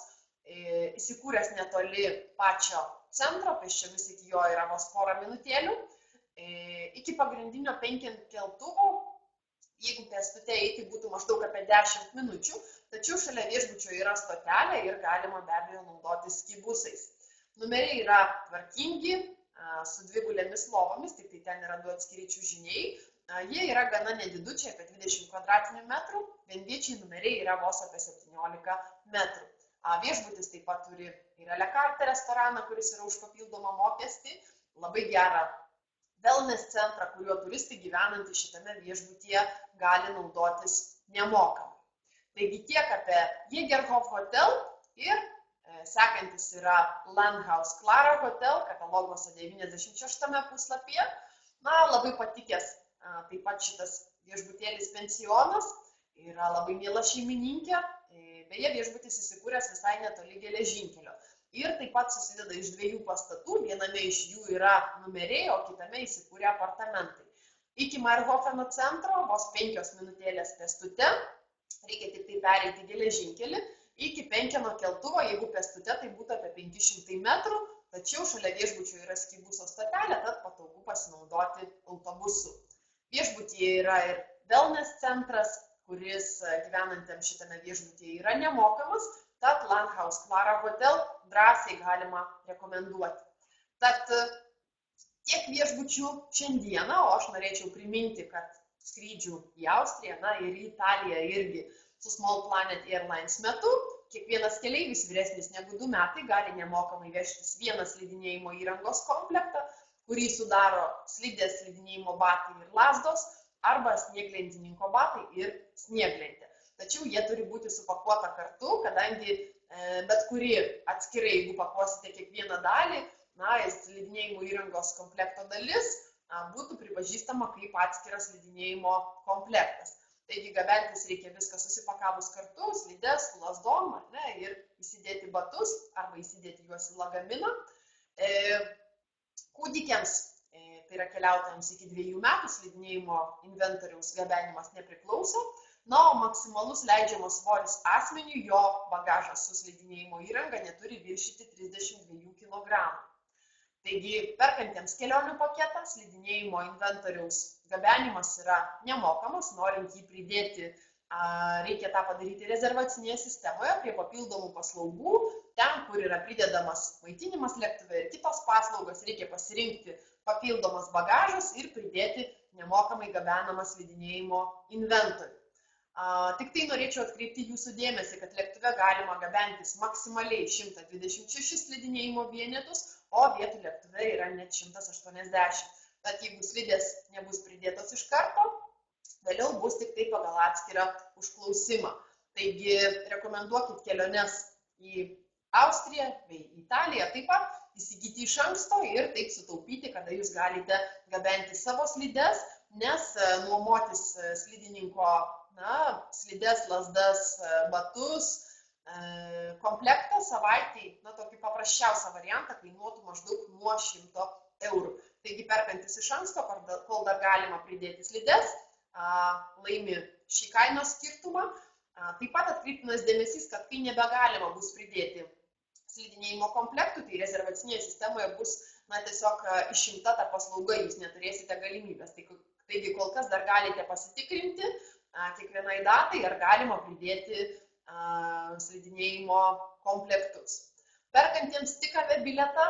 įsikūręs netoli pačio centro, pėsčiomis iki jo yra vos porą minutėlių. Iki pagrindinio Penken keltuvo Jeigu pėstute eiti būtų maždaug apie 10 minučių, tačiau šalia viešbučio yra stotelė ir galima be abejo naudotis skibusais. Numeriai yra tvarkingi, su dvigulėmis lovomis, tik tai ten yra 2 atskiri čiužiniai. Jie yra gana nedidučiai, apie 20 kvadratinių metrų, vienviečiai numeriai yra vos apie 17 metrų. Viešbutis taip pat turi ir a la carte restoraną, kuris yra už papildomą mokestį, labai gerą wellness centrą, kuriuo turistai gyvenantys šitame viešbutyje gali naudotis nemokamai. Taigi tiek apie Jägerhof Hotel ir sekantis yra Landhaus Clara Hotel, kataloguose 96 puslapyje. Labai patikęs taip pat šitas viešbutėlis pensionas, yra labai miela šeimininkė, beje viešbutis įsikūręs visai netoli geležinkelio. Ir taip pat susideda iš 2 pastatų, viename iš jų yra numeriai, o kitame įsikūrė apartamentai. Iki Mayrhofeno centro vos 5 minutėlės pėstute, reikia tik tai pereiti geležinkelį, iki Penkeno keltuvo, jeigu pėstute, tai būtų apie 500 metrų, tačiau šalia viešbučio yra skibuso stotelė, tad patogu pasinaudoti autobusu. Viešbutyje yra ir wellness centras, kuris gyvenantiems šitame viešbutyje yra nemokamas, tad Landhaus Clara Hotel drąsiai galima rekomenduoti. Tad tiek viešbučių šiandieną, o aš norėčiau priminti, kad skrydžių į Austriją, ir į Italiją irgi su Small Planet Airlines metu, kiekvienas keleivis vyresnis negu 2 metai gali nemokamai vežtis vieną slidinėjimo įrangos komplektą, kurį sudaro slidės, slidinėjimo batai ir lazdos, arba snieglentininko batai ir snieglentė. Tačiau jie turi būti supakuota kartu, kadangi bet kuri atskirai, jeigu pakuosite kiekvieną dalį, slidinėjimo įrangos komplekto dalis būtų pripažįstama kaip atskiras slidinėjimo komplektas. Taigi gabentis reikia viską susipakavus kartu, slides su lazdom, ir įsidėti batus arba įsidėti juos į lagaminą. Kūdikiams, tai yra keliautojams iki 2 metų, slidinėjimo inventoriaus gabenimas nepriklauso. O maksimalus leidžiamas svoris asmeniui, jo bagažas su slidinėjimo įranga neturi viršyti 32 kg. Taigi, perkantiems kelionių paketą, slidinėjimo inventoriaus gabenimas yra nemokamas, norint jį pridėti, reikia tą padaryti rezervacinėje sistemoje prie papildomų paslaugų. Ten, kur yra pridedamas maitinimas lėktuve ir kitos paslaugos, reikia pasirinkti papildomas bagažas ir pridėti nemokamai gabenamą slidinėjimo inventorių. Tik tai norėčiau atkreipti jūsų dėmesį, kad lėktuve galima gabentis maksimaliai 126 slidinėjimo vienetus, o vietų lėktuve yra net 180. Bet jeigu slidės nebus pridėtos iš karto, vėliau bus tik tai pagal atskirą užklausimą. Taigi rekomenduokit keliones į Austriją bei Italiją taip pat įsigyti iš anksto ir taip sutaupyti, kada jūs galite gabenti savo slides, nes nuomotis slidininko slides, lasdas, batus, komplektą savaitai, tokį paprasčiausią variantą kainuotų maždaug nuo 100 eurų. Taigi perkantis iš anksto, kol dar galima pridėti slides, laimi šį kainos skirtumą. Taip pat atkreiptinas dėmesys, kad kai nebegalima bus pridėti slidinėjimo komplektų, tai rezervacinėje sistemoje bus tiesiog išimta ta paslauga, jūs neturėsite galimybės. Taigi kol kas dar galite pasitikrinti kiekvienai datai, ar galima pridėti slidinėjimo komplektus. Perkantiems tik avia bilietą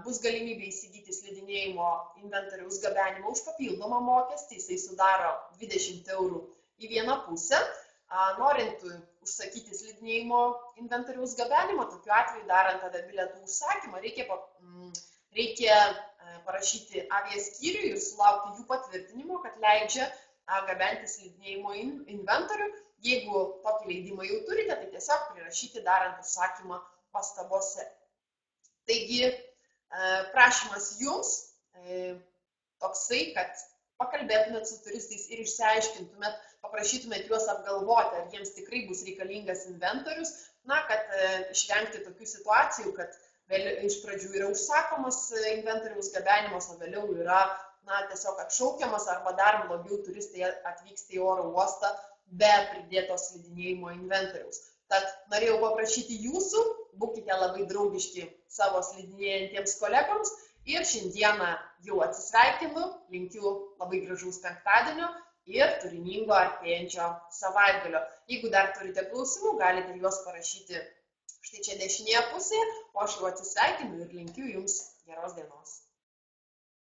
bus galimybė įsigyti slidinėjimo inventoriaus gabenimą už papildomą mokestį, jisai sudaro 20 eurų į vieną pusę. Norint užsakyti slidinėjimo inventoriaus gabenimą, tokiu atveju darant avia bilietų užsakymą, reikia parašyti aviaskyriui ir sulaukti jų patvirtinimo, kad leidžia gabenti slidinėjimo inventorių. Jeigu tokį leidimą jau turite, tai tiesiog prirašyti darant užsakymą pastabose. Taigi, prašymas jums toksai, kad pakalbėtumėt su turistais ir išsiaiškintumėt, paprašytumėt juos apgalvoti, ar jiems tikrai bus reikalingas inventorius, kad išvengti tokių situacijų, kad iš pradžių yra užsakomas inventoriaus gabenimas, o vėliau yra tiesiog atšaukiamas arba dar blogiau turistai atvyksta į oro uostą be pridėtos slidinėjimo inventoriaus. Tad norėjau paprašyti jūsų, būkite labai draugiški savo slidinėjantiems kolegoms ir šiandieną jau atsisveikinu, linkiu labai gražaus penktadienio ir turiningo artėjančio savaitgalio. Jeigu dar turite klausimų, galite juos parašyti štai čia dešinėje pusėje, o aš jau atsisveikinu ir linkiu Jums geros dienos.